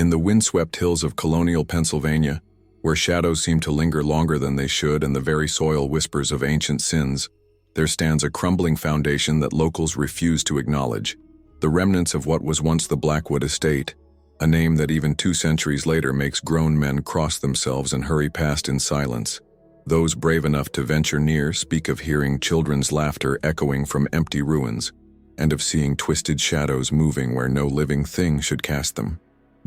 In the windswept hills of colonial Pennsylvania, where shadows seem to linger longer than they should and the very soil whispers of ancient sins, there stands a crumbling foundation that locals refuse to acknowledge. The remnants of what was once the Blackwood estate, a name that even 2 centuries later makes grown men cross themselves and hurry past in silence. Those brave enough to venture near speak of hearing children's laughter echoing from empty ruins, and of seeing twisted shadows moving where no living thing should cast them.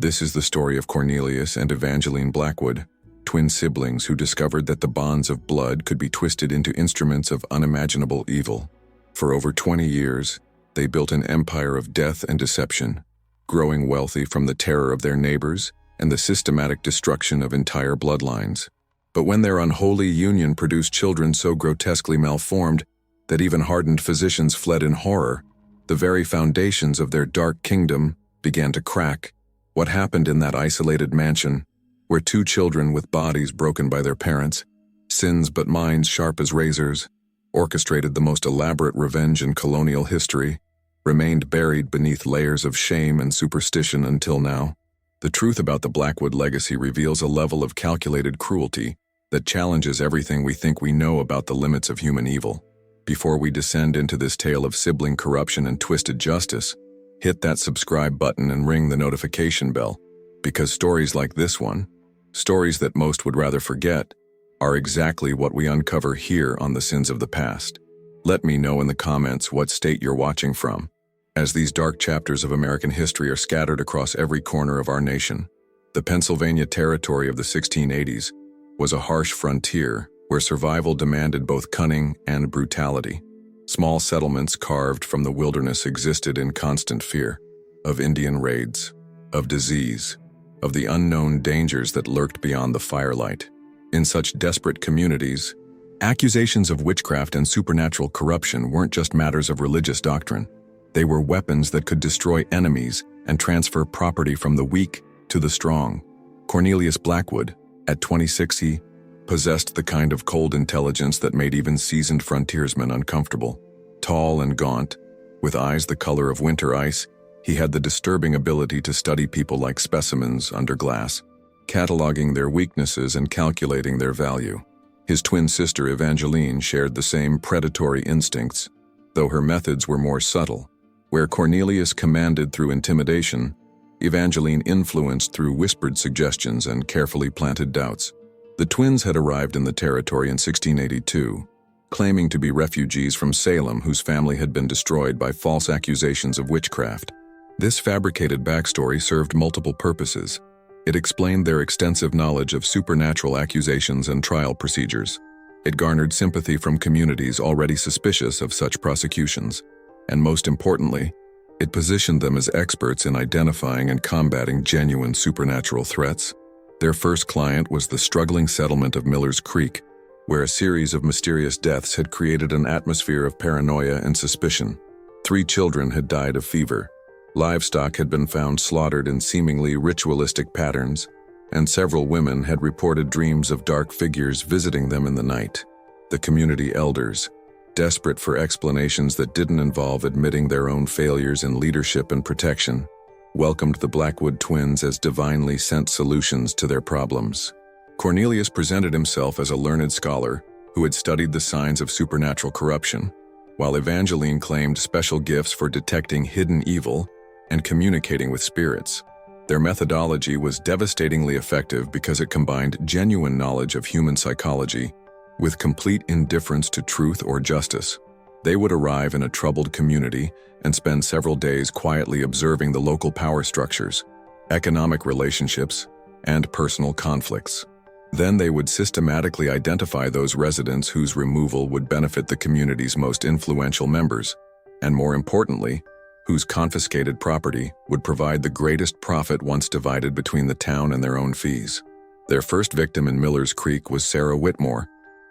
This is the story of Cornelius and Evangeline Blackwood, twin siblings who discovered that the bonds of blood could be twisted into instruments of unimaginable evil. For over 20 years, they built an empire of death and deception, growing wealthy from the terror of their neighbors and the systematic destruction of entire bloodlines. But when their unholy union produced children so grotesquely malformed that even hardened physicians fled in horror, the very foundations of their dark kingdom began to crack. What happened in that isolated mansion, where 2 children with bodies broken by their parents, sins but minds sharp as razors, orchestrated the most elaborate revenge in colonial history, remained buried beneath layers of shame and superstition until now. The truth about the Blackwood legacy reveals a level of calculated cruelty that challenges everything we think we know about the limits of human evil. Before we descend into this tale of sibling corruption and twisted justice, hit that subscribe button and ring the notification bell, because stories like this one, stories that most would rather forget, are exactly what we uncover here on The Sins of the Past. Let me know in the comments what state you're watching from, as these dark chapters of American history are scattered across every corner of our nation. The Pennsylvania Territory of the 1680s was a harsh frontier where survival demanded both cunning and brutality. Small settlements carved from the wilderness existed in constant fear of Indian raids, of disease, of the unknown dangers that lurked beyond the firelight. In such desperate communities, accusations of witchcraft and supernatural corruption weren't just matters of religious doctrine. They were weapons that could destroy enemies and transfer property from the weak to the strong. Cornelius Blackwood, at 26, possessed the kind of cold intelligence that made even seasoned frontiersmen uncomfortable. Tall and gaunt, with eyes the color of winter ice, he had the disturbing ability to study people like specimens under glass, cataloging their weaknesses and calculating their value. His twin sister Evangeline shared the same predatory instincts, though her methods were more subtle. Where Cornelius commanded through intimidation, Evangeline influenced through whispered suggestions and carefully planted doubts. The twins had arrived in the territory in 1682, claiming to be refugees from Salem whose family had been destroyed by false accusations of witchcraft. This fabricated backstory served multiple purposes. It explained their extensive knowledge of supernatural accusations and trial procedures. It garnered sympathy from communities already suspicious of such prosecutions. And most importantly, it positioned them as experts in identifying and combating genuine supernatural threats. Their first client was the struggling settlement of Miller's Creek, where a series of mysterious deaths had created an atmosphere of paranoia and suspicion. 3 children had died of fever. Livestock had been found slaughtered in seemingly ritualistic patterns, and several women had reported dreams of dark figures visiting them in the night. The community elders, desperate for explanations that didn't involve admitting their own failures in leadership and protection, welcomed the Blackwood twins as divinely sent solutions to their problems. Cornelius presented himself as a learned scholar who had studied the signs of supernatural corruption, while Evangeline claimed special gifts for detecting hidden evil and communicating with spirits. Their methodology was devastatingly effective because it combined genuine knowledge of human psychology with complete indifference to truth or justice. They would arrive in a troubled community and spend several days quietly observing the local power structures, economic relationships, and personal conflicts. Then they would systematically identify those residents whose removal would benefit the community's most influential members, and more importantly, whose confiscated property would provide the greatest profit once divided between the town and their own fees. Their first victim in Miller's Creek was Sarah Whitmore,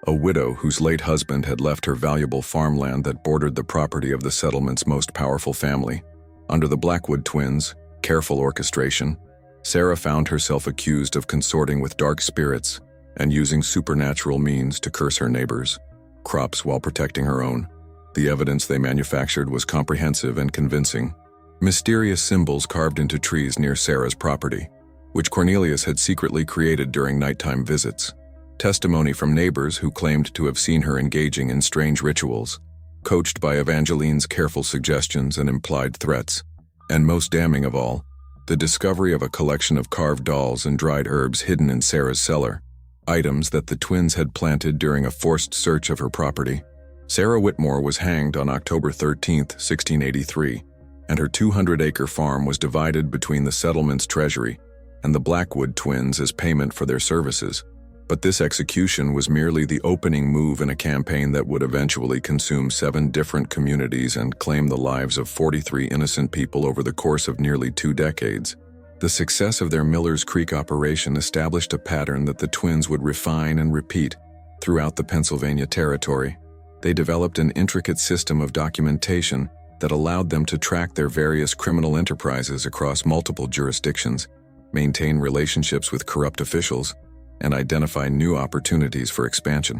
a widow whose late husband had left her valuable farmland that bordered the property of the settlement's most powerful family. Under the Blackwood twins' careful orchestration, Sarah found herself accused of consorting with dark spirits and using supernatural means to curse her neighbors' crops while protecting her own. The evidence they manufactured was comprehensive and convincing. Mysterious symbols carved into trees near Sarah's property, which Cornelius had secretly created during nighttime visits. Testimony from neighbors who claimed to have seen her engaging in strange rituals, coached by Evangeline's careful suggestions and implied threats. And most damning of all, the discovery of a collection of carved dolls and dried herbs hidden in Sarah's cellar, items that the twins had planted during a forced search of her property. Sarah Whitmore was hanged on October 13, 1683, and her 200-acre farm was divided between the settlement's treasury and the Blackwood twins as payment for their services. But this execution was merely the opening move in a campaign that would eventually consume 7 different communities and claim the lives of 43 innocent people over the course of nearly 2 decades. The success of their Miller's Creek operation established a pattern that the twins would refine and repeat throughout the Pennsylvania territory. They developed an intricate system of documentation that allowed them to track their various criminal enterprises across multiple jurisdictions, maintain relationships with corrupt officials, and identify new opportunities for expansion.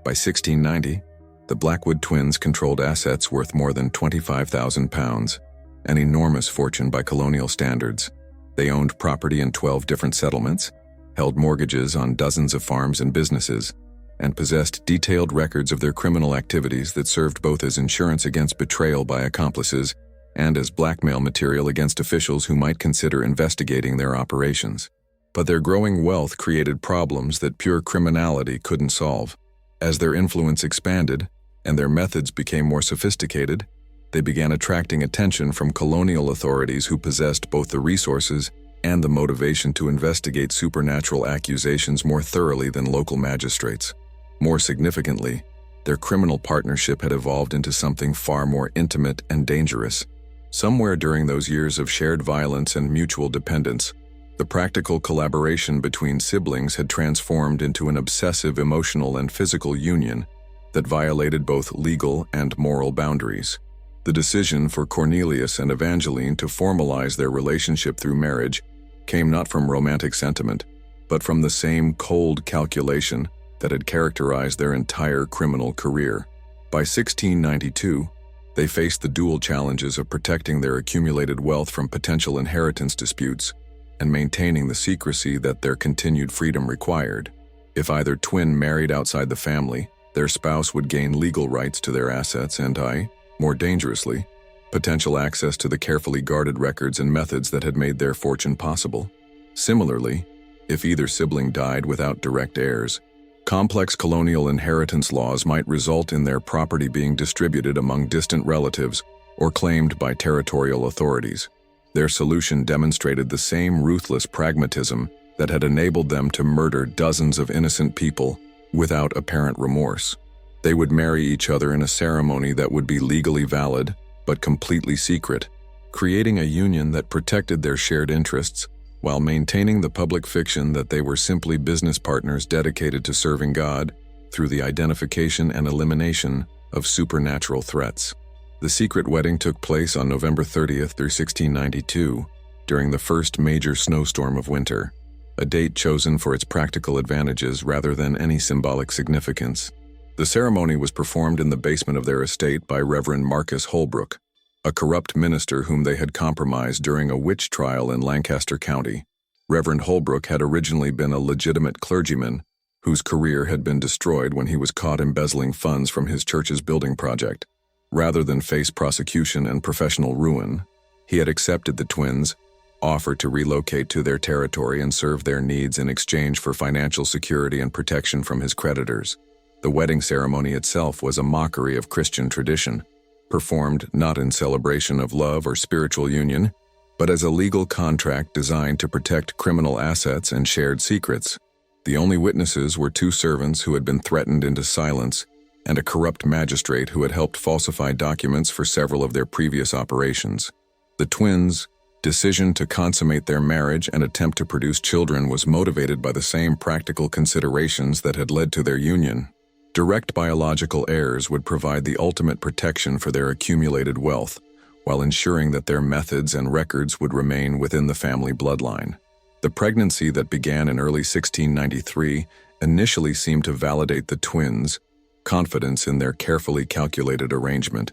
By 1690, the Blackwood twins controlled assets worth more than £25,000, an enormous fortune by colonial standards. They owned property in 12 different settlements, held mortgages on dozens of farms and businesses, and possessed detailed records of their criminal activities that served both as insurance against betrayal by accomplices and as blackmail material against officials who might consider investigating their operations. But their growing wealth created problems that pure criminality couldn't solve. As their influence expanded and their methods became more sophisticated, they began attracting attention from colonial authorities who possessed both the resources and the motivation to investigate supernatural accusations more thoroughly than local magistrates. More significantly, their criminal partnership had evolved into something far more intimate and dangerous. Somewhere during those years of shared violence and mutual dependence, the practical collaboration between siblings had transformed into an obsessive emotional and physical union that violated both legal and moral boundaries. The decision for Cornelius and Evangeline to formalize their relationship through marriage came not from romantic sentiment, but from the same cold calculation that had characterized their entire criminal career. By 1692, they faced the dual challenges of protecting their accumulated wealth from potential inheritance disputes and maintaining the secrecy that their continued freedom required. If either twin married outside the family, their spouse would gain legal rights to their assets and, more dangerously, potential access to the carefully guarded records and methods that had made their fortune possible. Similarly, if either sibling died without direct heirs, complex colonial inheritance laws might result in their property being distributed among distant relatives or claimed by territorial authorities. Their solution demonstrated the same ruthless pragmatism that had enabled them to murder dozens of innocent people without apparent remorse. They would marry each other in a ceremony that would be legally valid but completely secret, creating a union that protected their shared interests while maintaining the public fiction that they were simply business partners dedicated to serving God through the identification and elimination of supernatural threats. The secret wedding took place on November 30th through 1692, during the first major snowstorm of winter, a date chosen for its practical advantages rather than any symbolic significance. The ceremony was performed in the basement of their estate by Reverend Marcus Holbrook, a corrupt minister whom they had compromised during a witch trial in Lancaster County. Reverend Holbrook had originally been a legitimate clergyman whose career had been destroyed when he was caught embezzling funds from his church's building project. Rather than face prosecution and professional ruin, he had accepted the twins' offer to relocate to their territory and serve their needs in exchange for financial security and protection from his creditors. The wedding ceremony itself was a mockery of Christian tradition, performed not in celebration of love or spiritual union, but as a legal contract designed to protect criminal assets and shared secrets. The only witnesses were 2 servants who had been threatened into silence and a corrupt magistrate who had helped falsify documents for several of their previous operations. The twins' decision to consummate their marriage and attempt to produce children was motivated by the same practical considerations that had led to their union. Direct biological heirs would provide the ultimate protection for their accumulated wealth, while ensuring that their methods and records would remain within the family bloodline. The pregnancy that began in early 1693 initially seemed to validate the twins' confidence in their carefully calculated arrangement.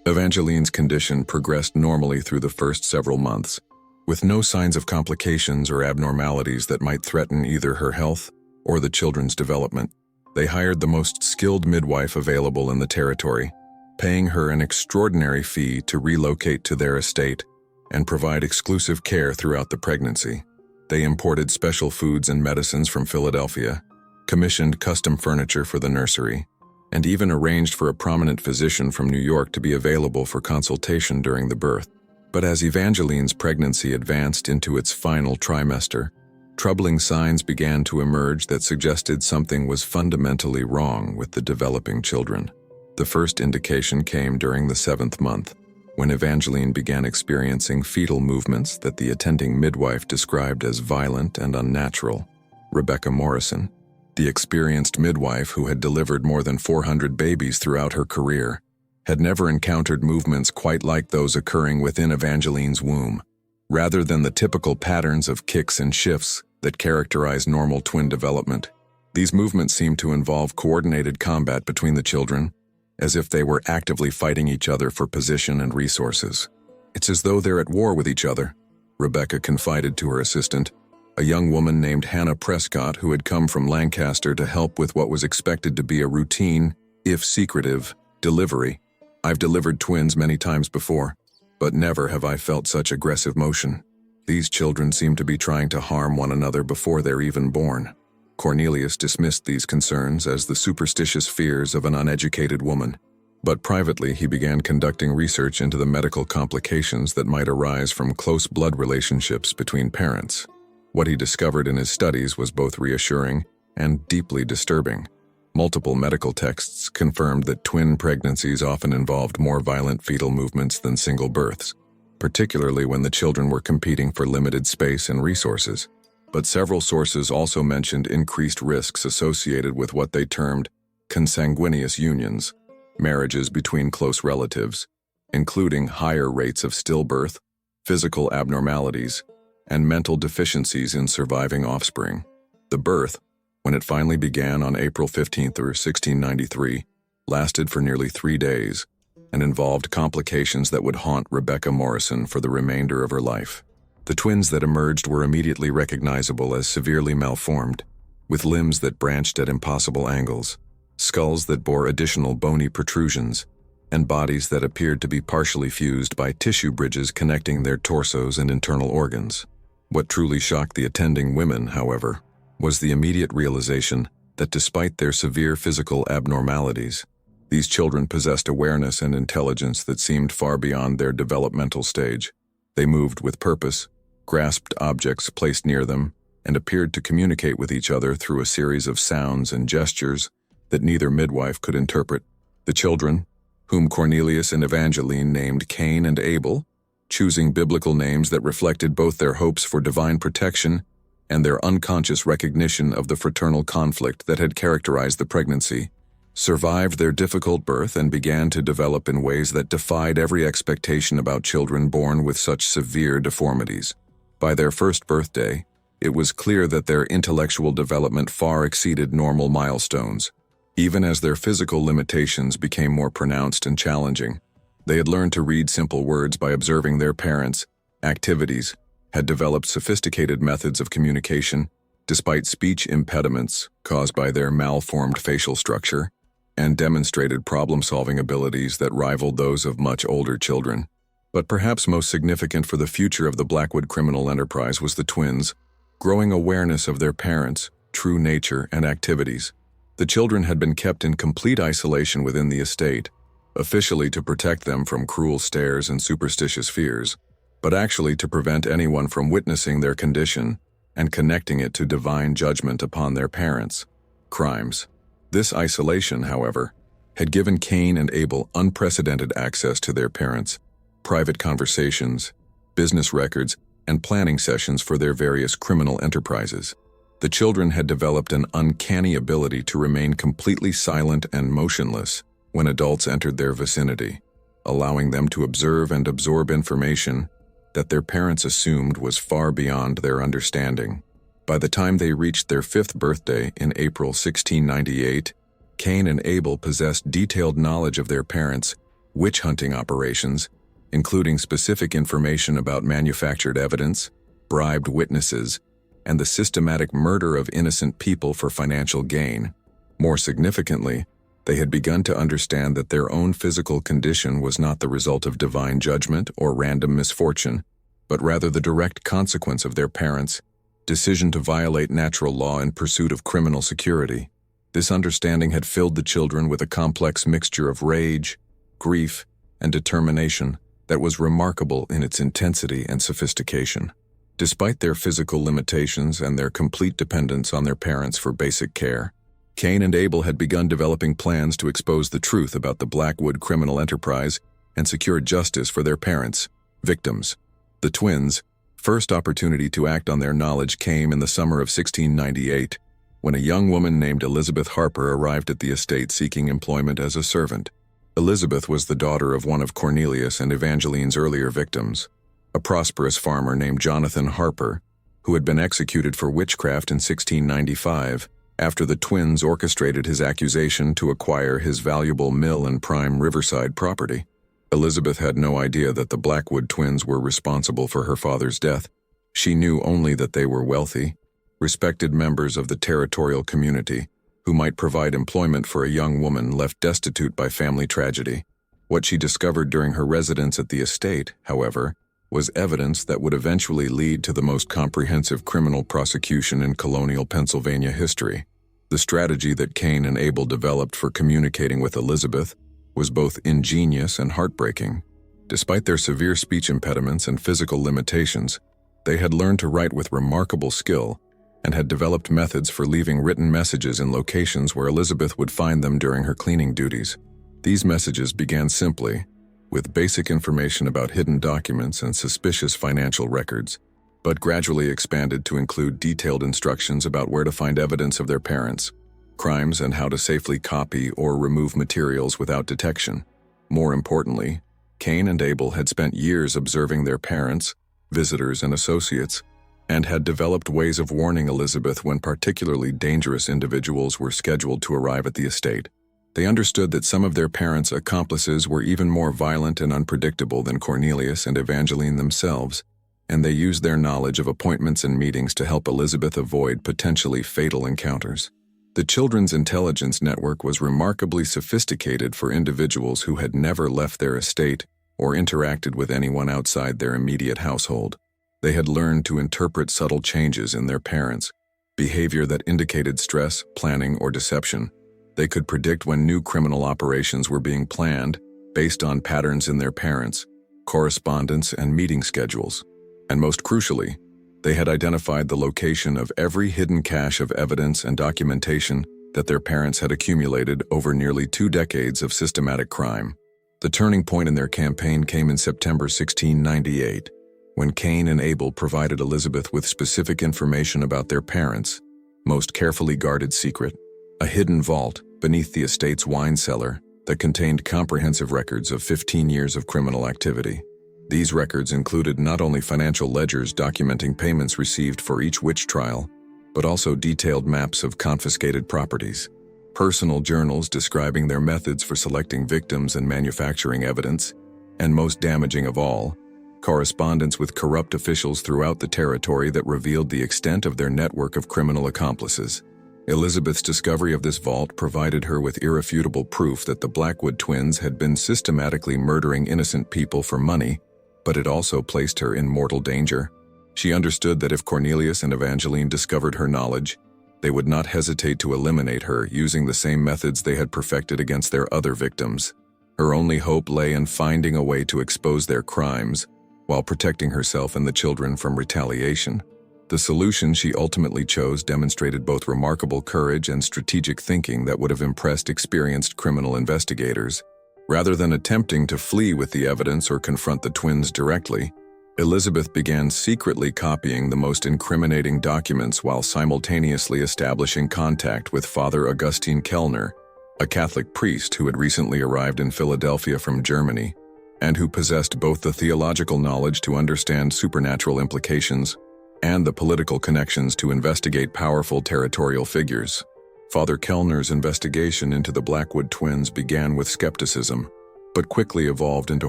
Evangeline's condition progressed normally through the first several months, With no signs of complications or abnormalities that might threaten either her health or the children's development, they hired the most skilled midwife available in the territory, paying her an extraordinary fee to relocate to their estate and provide exclusive care throughout the pregnancy. They imported special foods and medicines from Philadelphia, commissioned custom furniture for the nursery, and even arranged for a prominent physician from New York to be available for consultation during the birth. But as Evangeline's pregnancy advanced into its final trimester, troubling signs began to emerge that suggested something was fundamentally wrong with the developing children. The first indication came during the 7th month, when Evangeline began experiencing fetal movements that the attending midwife described as violent and unnatural. Rebecca Morrison, the experienced midwife who had delivered more than 400 babies throughout her career, had never encountered movements quite like those occurring within Evangeline's womb. Rather than the typical patterns of kicks and shifts that characterize normal twin development, these movements seemed to involve coordinated combat between the children, as if they were actively fighting each other for position and resources. "It's as though they're at war with each other," Rebecca confided to her assistant, a young woman named Hannah Prescott who had come from Lancaster to help with what was expected to be a routine, if secretive, delivery. "I've delivered twins many times before, but never have I felt such aggressive motion. These children seem to be trying to harm one another before they're even born." Cornelius dismissed these concerns as the superstitious fears of an uneducated woman, but privately he began conducting research into the medical complications that might arise from close blood relationships between parents. What he discovered in his studies was both reassuring and deeply disturbing. Multiple medical texts confirmed that twin pregnancies often involved more violent fetal movements than single births, particularly when the children were competing for limited space and resources. But several sources also mentioned increased risks associated with what they termed consanguineous unions, marriages between close relatives, including higher rates of stillbirth, physical abnormalities, and mental deficiencies in surviving offspring. The birth, when it finally began on April 15, 1693, lasted for nearly 3 days and involved complications that would haunt Rebecca Morrison for the remainder of her life. The twins that emerged were immediately recognizable as severely malformed, with limbs that branched at impossible angles, skulls that bore additional bony protrusions, and bodies that appeared to be partially fused by tissue bridges connecting their torsos and internal organs. What truly shocked the attending women, however, was the immediate realization that despite their severe physical abnormalities, these children possessed awareness and intelligence that seemed far beyond their developmental stage. They moved with purpose, grasped objects placed near them, and appeared to communicate with each other through a series of sounds and gestures that neither midwife could interpret. The children, whom Cornelius and Evangeline named Cain and Abel, choosing biblical names that reflected both their hopes for divine protection and their unconscious recognition of the fraternal conflict that had characterized the pregnancy, survived their difficult birth and began to develop in ways that defied every expectation about children born with such severe deformities. By their first birthday, it was clear that their intellectual development far exceeded normal milestones. Even as their physical limitations became more pronounced and challenging, they had learned to read simple words by observing their parents' activities, had developed sophisticated methods of communication, despite speech impediments caused by their malformed facial structure, and demonstrated problem-solving abilities that rivaled those of much older children. But perhaps most significant for the future of the Blackwood criminal enterprise was the twins' growing awareness of their parents' true nature and activities. The children had been kept in complete isolation within the estate, officially to protect them from cruel stares and superstitious fears, but actually to prevent anyone from witnessing their condition and connecting it to divine judgment upon their parents' crimes. This isolation, however, had given Cain and Abel unprecedented access to their parents' private conversations, business records, and planning sessions for their various criminal enterprises. The children had developed an uncanny ability to remain completely silent and motionless when adults entered their vicinity, allowing them to observe and absorb information that their parents assumed was far beyond their understanding. By the time they reached their 5th birthday in April 1698, Cain and Abel possessed detailed knowledge of their parents' witch-hunting operations including specific information about manufactured evidence, bribed witnesses, and the systematic murder of innocent people for financial gain. More significantly, they had begun to understand that their own physical condition was not the result of divine judgment or random misfortune, but rather the direct consequence of their parents' decision to violate natural law in pursuit of criminal security. This understanding had filled the children with a complex mixture of rage, grief, and determination that was remarkable in its intensity and sophistication. Despite their physical limitations and their complete dependence on their parents for basic care, Cain and Abel had begun developing plans to expose the truth about the Blackwood criminal enterprise and secure justice for their parents, victims. The twins' first opportunity to act on their knowledge came in the summer of 1698, when a young woman named Elizabeth Harper arrived at the estate seeking employment as a servant. Elizabeth was the daughter of one of Cornelius and Evangeline's earlier victims, a prosperous farmer named Jonathan Harper, who had been executed for witchcraft in 1695 after the twins orchestrated his accusation to acquire his valuable mill and prime riverside property. Elizabeth had no idea that the Blackwood twins were responsible for her father's death. She knew only that they were wealthy, respected members of the territorial community who might provide employment for a young woman left destitute by family tragedy. What she discovered during her residence at the estate, however, was evidence that would eventually lead to the most comprehensive criminal prosecution in colonial Pennsylvania history. The strategy that Cain and Abel developed for communicating with Elizabeth was both ingenious and heartbreaking. Despite their severe speech impediments and physical limitations, they had learned to write with remarkable skill and had developed methods for leaving written messages in locations where Elizabeth would find them during her cleaning duties. These messages began simply, with basic information about hidden documents and suspicious financial records, but gradually expanded to include detailed instructions about where to find evidence of their parents, crimes, and how to safely copy or remove materials without detection. More importantly, Cain and Abel had spent years observing their parents, visitors, and associates, and had developed ways of warning Elizabeth when particularly dangerous individuals were scheduled to arrive at the estate. They understood that some of their parents' accomplices were even more violent and unpredictable than Cornelius and Evangeline themselves, and they used their knowledge of appointments and meetings to help Elizabeth avoid potentially fatal encounters. The children's intelligence network was remarkably sophisticated for individuals who had never left their estate or interacted with anyone outside their immediate household. They had learned to interpret subtle changes in their parents, behavior that indicated stress, planning, or deception. They could predict when new criminal operations were being planned based on patterns in their parents, correspondence, and meeting schedules. And most crucially, they had identified the location of every hidden cache of evidence and documentation that their parents had accumulated over nearly 2 decades of systematic crime. The turning point in their campaign came in September 1698, when Cain and Abel provided Elizabeth with specific information about their parents' most carefully guarded secret, a hidden vault beneath the estate's wine cellar that contained comprehensive records of 15 years of criminal activity. These records included not only financial ledgers documenting payments received for each witch trial, but also detailed maps of confiscated properties, personal journals describing their methods for selecting victims and manufacturing evidence, and most damaging of all, correspondence with corrupt officials throughout the territory that revealed the extent of their network of criminal accomplices. Elizabeth's discovery of this vault provided her with irrefutable proof that the Blackwood twins had been systematically murdering innocent people for money, but it also placed her in mortal danger. She understood that if Cornelius and Evangeline discovered her knowledge, they would not hesitate to eliminate her using the same methods they had perfected against their other victims. Her only hope lay in finding a way to expose their crimes while protecting herself and the children from retaliation. The solution she ultimately chose demonstrated both remarkable courage and strategic thinking that would have impressed experienced criminal investigators. Rather than attempting to flee with the evidence or confront the twins directly, Elizabeth began secretly copying the most incriminating documents while simultaneously establishing contact with Father Augustine Kellner, a Catholic priest who had recently arrived in Philadelphia from Germany, and who possessed both the theological knowledge to understand supernatural implications and the political connections to investigate powerful territorial figures. Father Kellner's investigation into the Blackwood twins began with skepticism, but quickly evolved into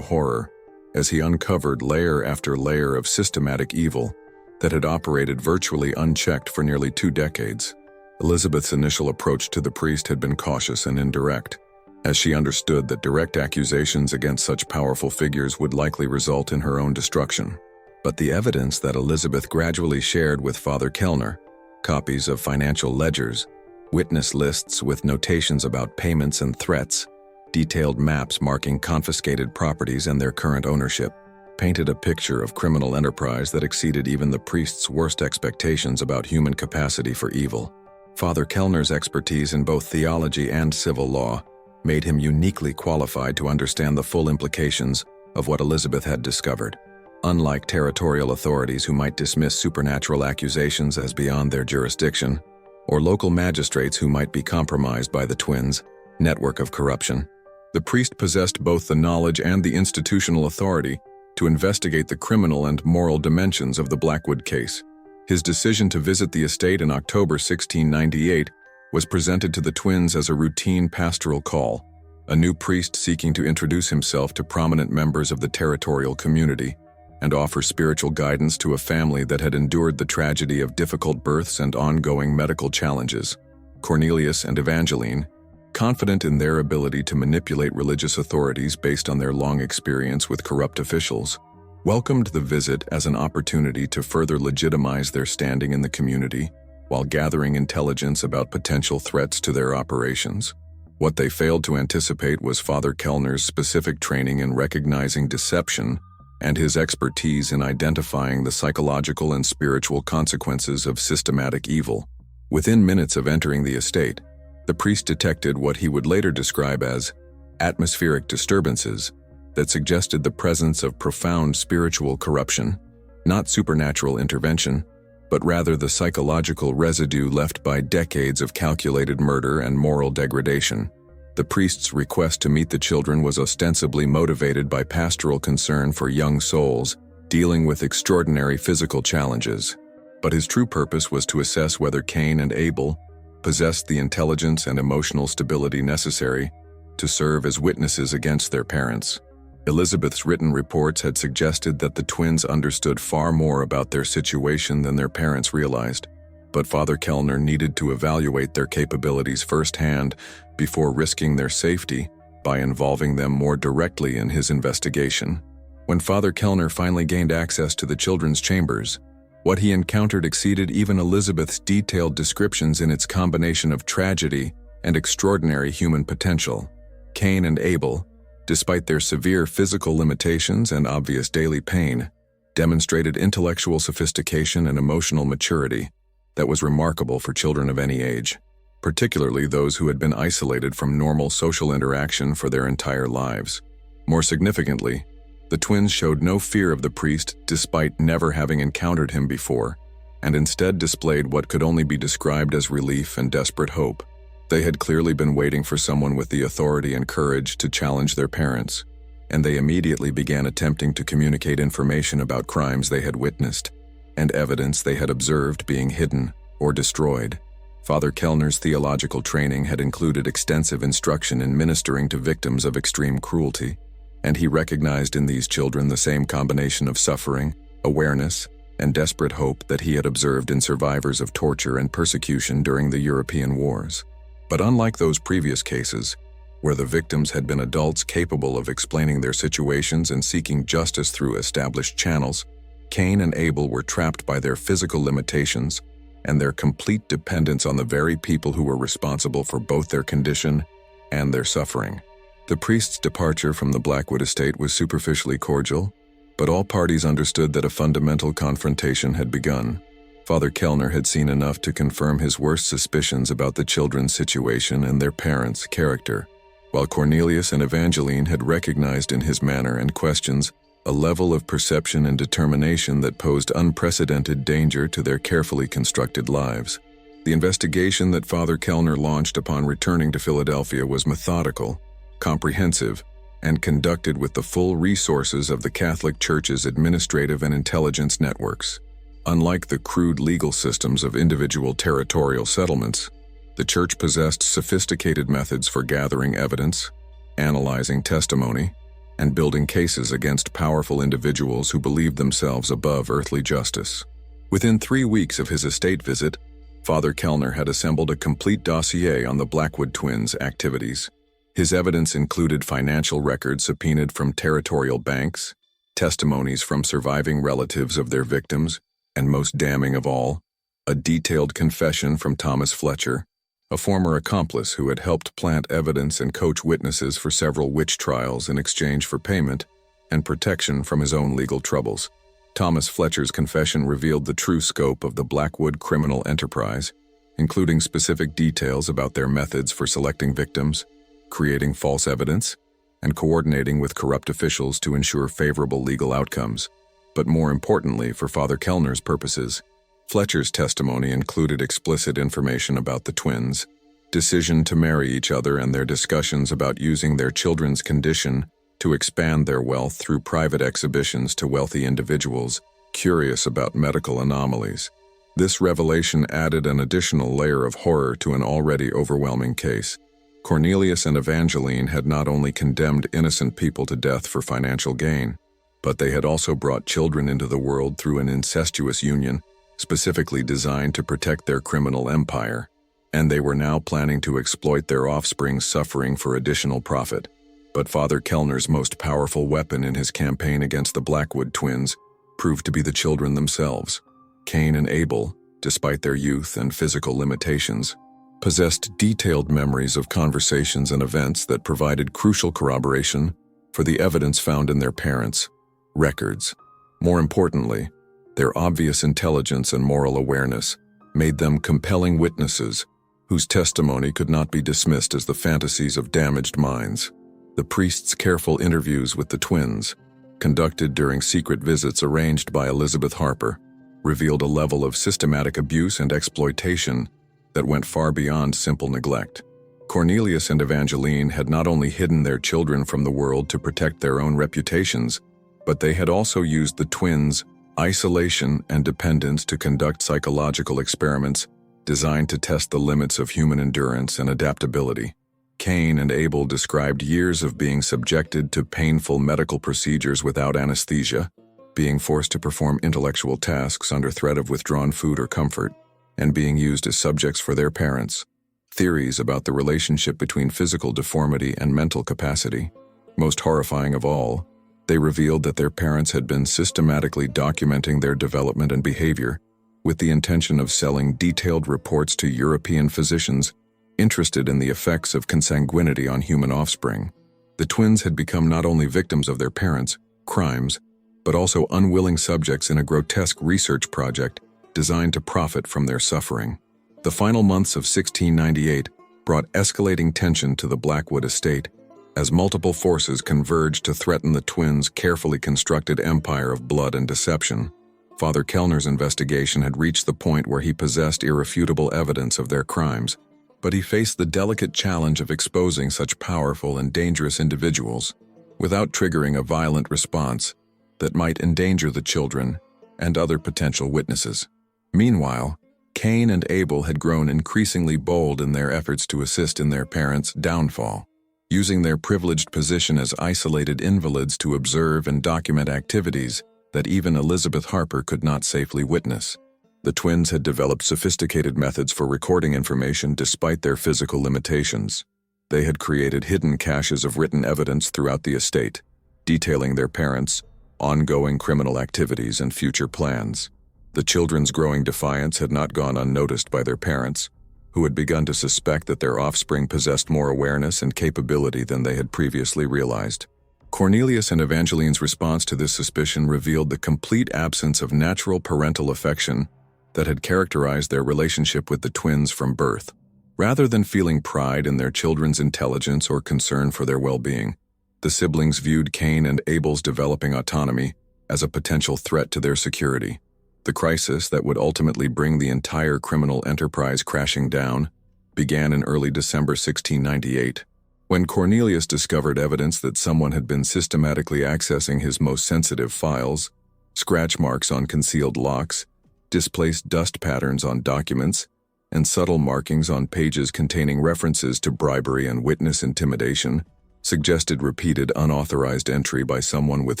horror. as he uncovered layer after layer of systematic evil that had operated virtually unchecked for nearly 2 decades. Elizabeth's initial approach to the priest had been cautious and indirect, as she understood that direct accusations against such powerful figures would likely result in her own destruction. But the evidence that Elizabeth gradually shared with Father Kellner, copies of financial ledgers, witness lists with notations about payments and threats, detailed maps marking confiscated properties and their current ownership, painted a picture of criminal enterprise that exceeded even the priest's worst expectations about human capacity for evil. Father Kellner's expertise in both theology and civil law made him uniquely qualified to understand the full implications of what Elizabeth had discovered. Unlike territorial authorities who might dismiss supernatural accusations as beyond their jurisdiction, or local magistrates who might be compromised by the twins' network of corruption, the priest possessed both the knowledge and the institutional authority to investigate the criminal and moral dimensions of the Blackwood case. His decision to visit the estate in October 1698 was presented to the twins as a routine pastoral call, a new priest seeking to introduce himself to prominent members of the territorial community and offer spiritual guidance to a family that had endured the tragedy of difficult births and ongoing medical challenges. Cornelius and Evangeline, confident in their ability to manipulate religious authorities based on their long experience with corrupt officials, welcomed the visit as an opportunity to further legitimize their standing in the community while gathering intelligence about potential threats to their operations. What they failed to anticipate was Father Kellner's specific training in recognizing deception and his expertise in identifying the psychological and spiritual consequences of systematic evil. Within minutes of entering the estate, the priest detected what he would later describe as atmospheric disturbances that suggested the presence of profound spiritual corruption, not supernatural intervention, but rather the psychological residue left by decades of calculated murder and moral degradation. The priest's request to meet the children was ostensibly motivated by pastoral concern for young souls dealing with extraordinary physical challenges, but his true purpose was to assess whether Cain and Abel possessed the intelligence and emotional stability necessary to serve as witnesses against their parents. Elizabeth's written reports had suggested that the twins understood far more about their situation than their parents realized, but Father Kellner needed to evaluate their capabilities firsthand before risking their safety by involving them more directly in his investigation. When Father Kellner finally gained access to the children's chambers, what he encountered exceeded even Elizabeth's detailed descriptions in its combination of tragedy and extraordinary human potential. Cain and Abel, despite their severe physical limitations and obvious daily pain, demonstrated intellectual sophistication and emotional maturity that was remarkable for children of any age, particularly those who had been isolated from normal social interaction for their entire lives. More significantly, the twins showed no fear of the priest despite never having encountered him before, and instead displayed what could only be described as relief and desperate hope. They had clearly been waiting for someone with the authority and courage to challenge their parents, and they immediately began attempting to communicate information about crimes they had witnessed and evidence they had observed being hidden or destroyed. Father Kellner's theological training had included extensive instruction in ministering to victims of extreme cruelty, and he recognized in these children the same combination of suffering, awareness, and desperate hope that he had observed in survivors of torture and persecution during the European wars. But unlike those previous cases, where the victims had been adults capable of explaining their situations and seeking justice through established channels, Cain and Abel were trapped by their physical limitations and their complete dependence on the very people who were responsible for both their condition and their suffering. The priest's departure from the Blackwood estate was superficially cordial, but all parties understood that a fundamental confrontation had begun. Father Kellner had seen enough to confirm his worst suspicions about the children's situation and their parents' character, while Cornelius and Evangeline had recognized in his manner and questions a level of perception and determination that posed unprecedented danger to their carefully constructed lives. The investigation that Father Kellner launched upon returning to Philadelphia was methodical, comprehensive, and conducted with the full resources of the Catholic Church's administrative and intelligence networks. Unlike the crude legal systems of individual territorial settlements, the Church possessed sophisticated methods for gathering evidence, analyzing testimony, and building cases against powerful individuals who believed themselves above earthly justice. Within 3 weeks of his estate visit, Father Kellner had assembled a complete dossier on the Blackwood twins' activities. His evidence included financial records subpoenaed from territorial banks, testimonies from surviving relatives of their victims, and most damning of all, a detailed confession from Thomas Fletcher, a former accomplice who had helped plant evidence and coach witnesses for several witch trials in exchange for payment and protection from his own legal troubles. Thomas Fletcher's confession revealed the true scope of the Blackwood criminal enterprise, including specific details about their methods for selecting victims, creating false evidence, and coordinating with corrupt officials to ensure favorable legal outcomes. But more importantly, for Father Kellner's purposes, Fletcher's testimony included explicit information about the twins' decision to marry each other and their discussions about using their children's condition to expand their wealth through private exhibitions to wealthy individuals curious about medical anomalies. This revelation added an additional layer of horror to an already overwhelming case. Cornelius and Evangeline had not only condemned innocent people to death for financial gain, but they had also brought children into the world through an incestuous union specifically designed to protect their criminal empire, and they were now planning to exploit their offspring's suffering for additional profit. But Father Kellner's most powerful weapon in his campaign against the Blackwood twins proved to be the children themselves. Cain and Abel, despite their youth and physical limitations, possessed detailed memories of conversations and events that provided crucial corroboration for the evidence found in their parents' records. More importantly, their obvious intelligence and moral awareness made them compelling witnesses whose testimony could not be dismissed as the fantasies of damaged minds. The priest's careful interviews with the twins, conducted during secret visits arranged by Elizabeth Harper, revealed a level of systematic abuse and exploitation that went far beyond simple neglect. Cornelius and Evangeline had not only hidden their children from the world to protect their own reputations, but they had also used the twins' isolation and dependence to conduct psychological experiments designed to test the limits of human endurance and adaptability. Cain and Abel described years of being subjected to painful medical procedures without anesthesia, being forced to perform intellectual tasks under threat of withdrawn food or comfort, and being used as subjects for their parents. Theories about the relationship between physical deformity and mental capacity. Most horrifying of all, they revealed that their parents had been systematically documenting their development and behavior with the intention of selling detailed reports to European physicians interested in the effects of consanguinity on human offspring. The twins had become not only victims of their parents' crimes, but also unwilling subjects in a grotesque research project designed to profit from their suffering. The final months of 1698 brought escalating tension to the Blackwood estate as multiple forces converged to threaten the twins' carefully constructed empire of blood and deception. Father Kellner's investigation had reached the point where he possessed irrefutable evidence of their crimes, but he faced the delicate challenge of exposing such powerful and dangerous individuals without triggering a violent response that might endanger the children and other potential witnesses. Meanwhile, Cain and Abel had grown increasingly bold in their efforts to assist in their parents' downfall, using their privileged position as isolated invalids to observe and document activities that even Elizabeth Harper could not safely witness. The twins had developed sophisticated methods for recording information despite their physical limitations. They had created hidden caches of written evidence throughout the estate, detailing their parents' ongoing criminal activities and future plans. The children's growing defiance had not gone unnoticed by their parents, who had begun to suspect that their offspring possessed more awareness and capability than they had previously realized. Cornelius and Evangeline's response to this suspicion revealed the complete absence of natural parental affection that had characterized their relationship with the twins from birth. Rather than feeling pride in their children's intelligence or concern for their well-being, the siblings viewed Cain and Abel's developing autonomy as a potential threat to their security. The crisis that would ultimately bring the entire criminal enterprise crashing down began in early December 1698, when Cornelius discovered evidence that someone had been systematically accessing his most sensitive files, scratch marks on concealed locks, displaced dust patterns on documents, and subtle markings on pages containing references to bribery and witness intimidation. suggested repeated unauthorized entry by someone with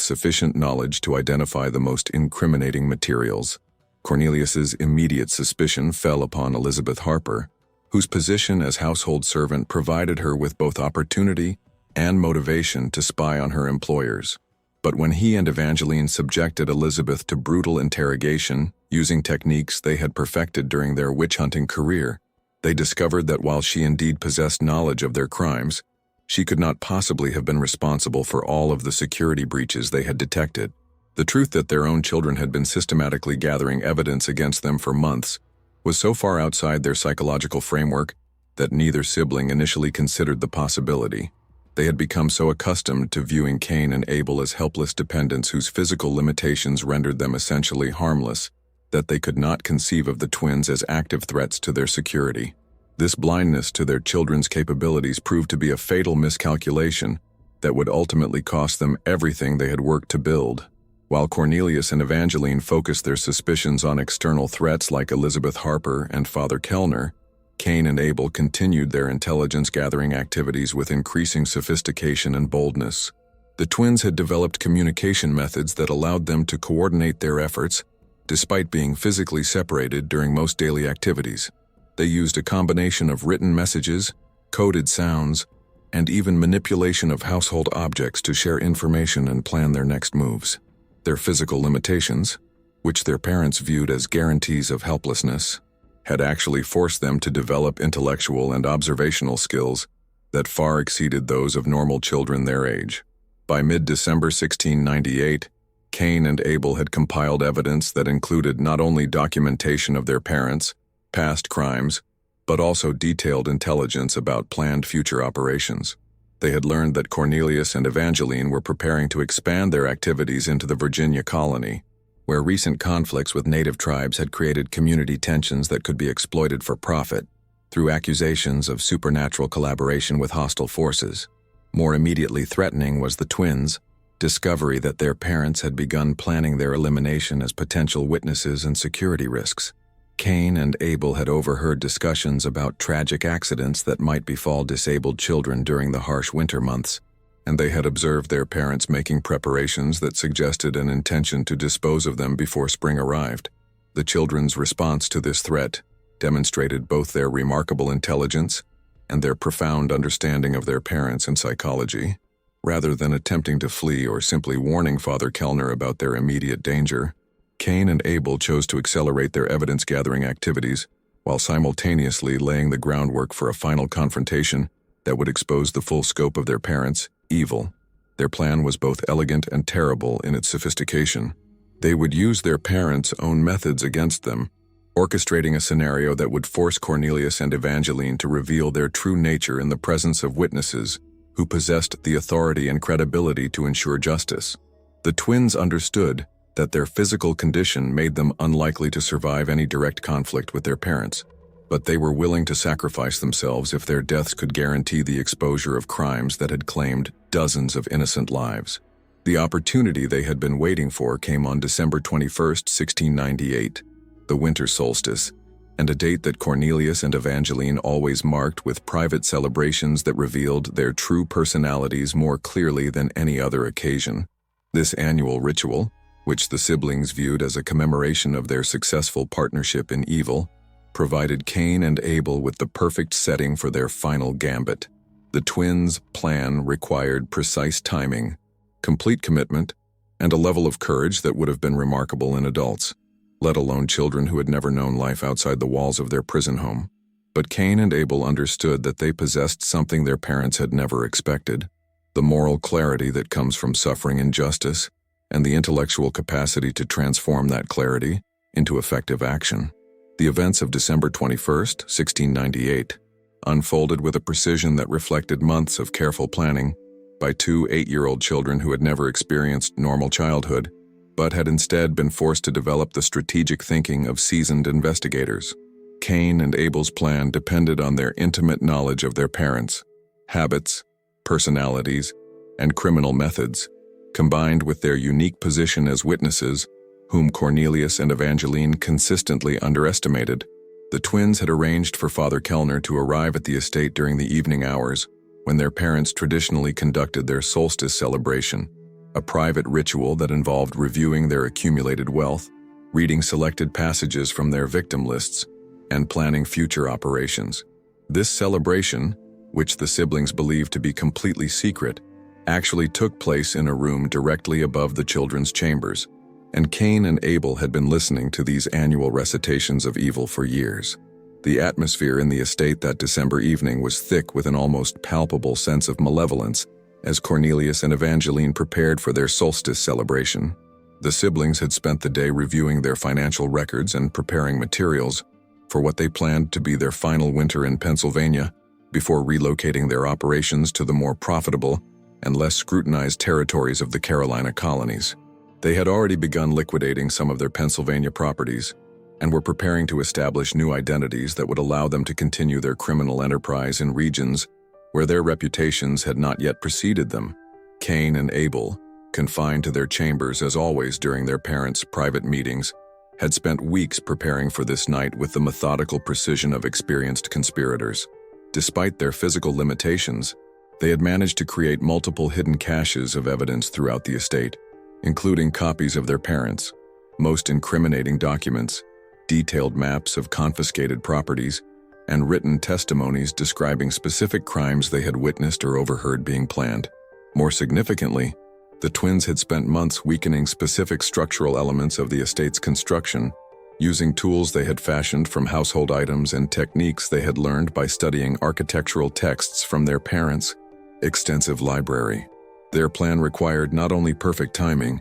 sufficient knowledge to identify the most incriminating materials. Cornelius's immediate suspicion fell upon Elizabeth Harper, whose position as household servant provided her with both opportunity and motivation to spy on her employers. But when he and Evangeline subjected Elizabeth to brutal interrogation using techniques they had perfected during their witch-hunting career, they discovered that while she indeed possessed knowledge of their crimes, she could not possibly have been responsible for all of the security breaches they had detected. The truth that their own children had been systematically gathering evidence against them for months was so far outside their psychological framework that neither sibling initially considered the possibility. They had become so accustomed to viewing Cain and Abel as helpless dependents whose physical limitations rendered them essentially harmless that they could not conceive of the twins as active threats to their security. This blindness to their children's capabilities proved to be a fatal miscalculation that would ultimately cost them everything they had worked to build. While Cornelius and Evangeline focused their suspicions on external threats like Elizabeth Harper and Father Kellner, Cain and Abel continued their intelligence-gathering activities with increasing sophistication and boldness. The twins had developed communication methods that allowed them to coordinate their efforts, despite being physically separated during most daily activities. They used a combination of written messages, coded sounds, and even manipulation of household objects to share information and plan their next moves. Their physical limitations, which their parents viewed as guarantees of helplessness, had actually forced them to develop intellectual and observational skills that far exceeded those of normal children their age. By mid-December 1698, Cain and Abel had compiled evidence that included not only documentation of their parents' past crimes, but also detailed intelligence about planned future operations. They had learned that Cornelius and Evangeline were preparing to expand their activities into the Virginia colony, where recent conflicts with native tribes had created community tensions that could be exploited for profit through accusations of supernatural collaboration with hostile forces. More immediately threatening was the twins' discovery that their parents had begun planning their elimination as potential witnesses and security risks. Cain and Abel had overheard discussions about tragic accidents that might befall disabled children during the harsh winter months, and they had observed their parents making preparations that suggested an intention to dispose of them before spring arrived. The children's response to this threat demonstrated both their remarkable intelligence and their profound understanding of their parents and psychology. Rather than attempting to flee or simply warning Father Kellner about their immediate danger, Cain and Abel chose to accelerate their evidence-gathering activities while simultaneously laying the groundwork for a final confrontation that would expose the full scope of their parents' evil. Their plan was both elegant and terrible in its sophistication. They would use their parents' own methods against them, orchestrating a scenario that would force Cornelius and Evangeline to reveal their true nature in the presence of witnesses who possessed the authority and credibility to ensure justice. The twins understood that their physical condition made them unlikely to survive any direct conflict with their parents, but they were willing to sacrifice themselves if their deaths could guarantee the exposure of crimes that had claimed dozens of innocent lives. The opportunity they had been waiting for came on December 21st, 1698, the winter solstice, and a date that Cornelius and Evangeline always marked with private celebrations that revealed their true personalities more clearly than any other occasion. This annual ritual, which the siblings viewed as a commemoration of their successful partnership in evil, provided Cain and Abel with the perfect setting for their final gambit. The twins' plan required precise timing, complete commitment, and a level of courage that would have been remarkable in adults, let alone children who had never known life outside the walls of their prison home. But Cain and Abel understood that they possessed something their parents had never expected: the moral clarity that comes from suffering injustice, and the intellectual capacity to transform that clarity into effective action. The events of December 21st, 1698, unfolded with a precision that reflected months of careful planning by two 8-year-old children who had never experienced normal childhood, but had instead been forced to develop the strategic thinking of seasoned investigators. Cain and Abel's plan depended on their intimate knowledge of their parents' habits, personalities, and criminal methods, combined with their unique position as witnesses, whom Cornelius and Evangeline consistently underestimated. The twins had arranged for Father Kellner to arrive at the estate during the evening hours, when their parents traditionally conducted their solstice celebration, a private ritual that involved reviewing their accumulated wealth, reading selected passages from their victim lists, and planning future operations. This celebration, which the siblings believed to be completely secret, actually took place in a room directly above the children's chambers, and Cain and Abel had been listening to these annual recitations of evil for years. The atmosphere in the estate that December evening was thick with an almost palpable sense of malevolence as Cornelius and Evangeline prepared for their solstice celebration. The siblings had spent the day reviewing their financial records and preparing materials for what they planned to be their final winter in Pennsylvania before relocating their operations to the more profitable and less scrutinized territories of the Carolina colonies. They had already begun liquidating some of their Pennsylvania properties and were preparing to establish new identities that would allow them to continue their criminal enterprise in regions where their reputations had not yet preceded them. Cain and Abel, confined to their chambers as always during their parents' private meetings, had spent weeks preparing for this night with the methodical precision of experienced conspirators. Despite their physical limitations, they had managed to create multiple hidden caches of evidence throughout the estate, including copies of their parents' most incriminating documents, detailed maps of confiscated properties, and written testimonies describing specific crimes they had witnessed or overheard being planned. More significantly, the twins had spent months weakening specific structural elements of the estate's construction, using tools they had fashioned from household items and techniques they had learned by studying architectural texts from their parents' extensive library. Their plan required not only perfect timing,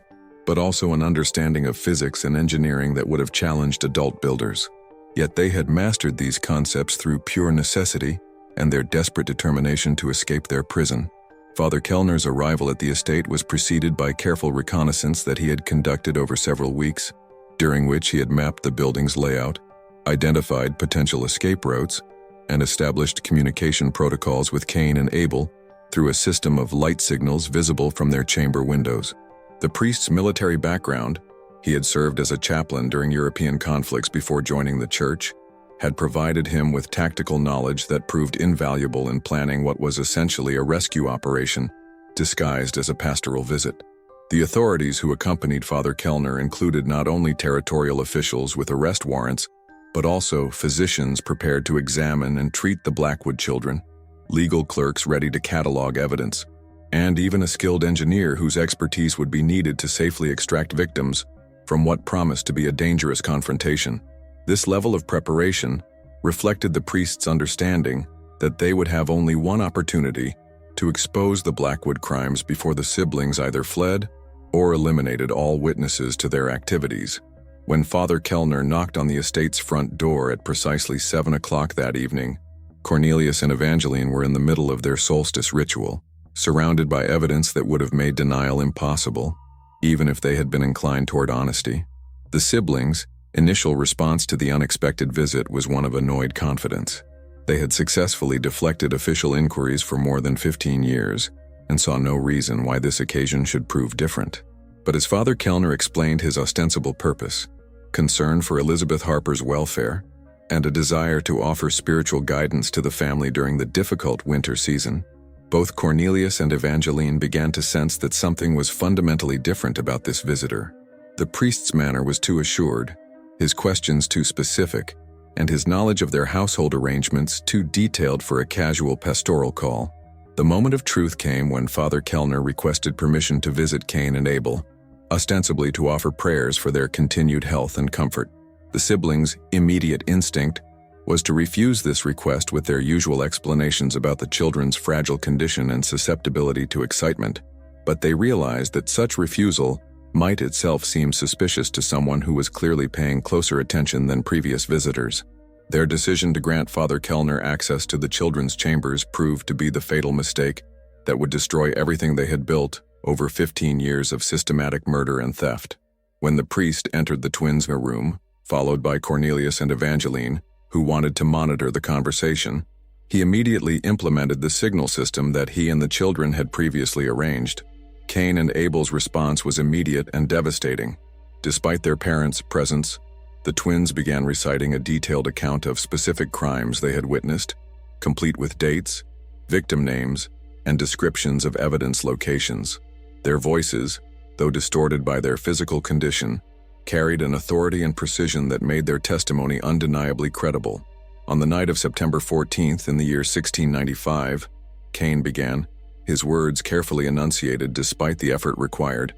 but also an understanding of physics and engineering that would have challenged adult builders. Yet they had mastered these concepts through pure necessity and their desperate determination to escape their prison. Father Kellner's arrival at the estate was preceded by careful reconnaissance that he had conducted over several weeks, during which he had mapped the building's layout, identified potential escape routes, and established communication protocols with Cain and Abel through a system of light signals visible from their chamber windows. The priest's military background, he had served as a chaplain during European conflicts before joining the church, had provided him with tactical knowledge that proved invaluable in planning what was essentially a rescue operation disguised as a pastoral visit. The authorities who accompanied Father Kellner included not only territorial officials with arrest warrants, but also physicians prepared to examine and treat the Blackwood children, legal clerks ready to catalog evidence, and even a skilled engineer whose expertise would be needed to safely extract victims from what promised to be a dangerous confrontation. This level of preparation reflected the priest's understanding that they would have only one opportunity to expose the Blackwood crimes before the siblings either fled or eliminated all witnesses to their activities. When Father Kellner knocked on the estate's front door at precisely 7 o'clock that evening, Cornelius and Evangeline were in the middle of their solstice ritual, surrounded by evidence that would have made denial impossible, even if they had been inclined toward honesty. The siblings' initial response to the unexpected visit was one of annoyed confidence. They had successfully deflected official inquiries for more than 15 years and saw no reason why this occasion should prove different. But as Father Kellner explained his ostensible purpose, concern for Elizabeth Harper's welfare, and a desire to offer spiritual guidance to the family during the difficult winter season, both Cornelius and Evangeline began to sense that something was fundamentally different about this visitor. The priest's manner was too assured, his questions too specific, and his knowledge of their household arrangements too detailed for a casual pastoral call. The moment of truth came when Father Kellner requested permission to visit Cain and Abel, ostensibly to offer prayers for their continued health and comfort. The siblings' immediate instinct was to refuse this request with their usual explanations about the children's fragile condition and susceptibility to excitement, but they realized that such refusal might itself seem suspicious to someone who was clearly paying closer attention than previous visitors. Their decision to grant Father Kellner access to the children's chambers proved to be the fatal mistake that would destroy everything they had built over 15 years of systematic murder and theft. When the priest entered the twins' room, followed by Cornelius and Evangeline, who wanted to monitor the conversation, he immediately implemented the signal system that he and the children had previously arranged. Cain and Abel's response was immediate and devastating. Despite their parents' presence, the twins began reciting a detailed account of specific crimes they had witnessed, complete with dates, victim names, and descriptions of evidence locations. Their voices, though distorted by their physical condition, carried an authority and precision that made their testimony undeniably credible. On the night of September 14th in the year 1695, Cain began, his words carefully enunciated despite the effort required.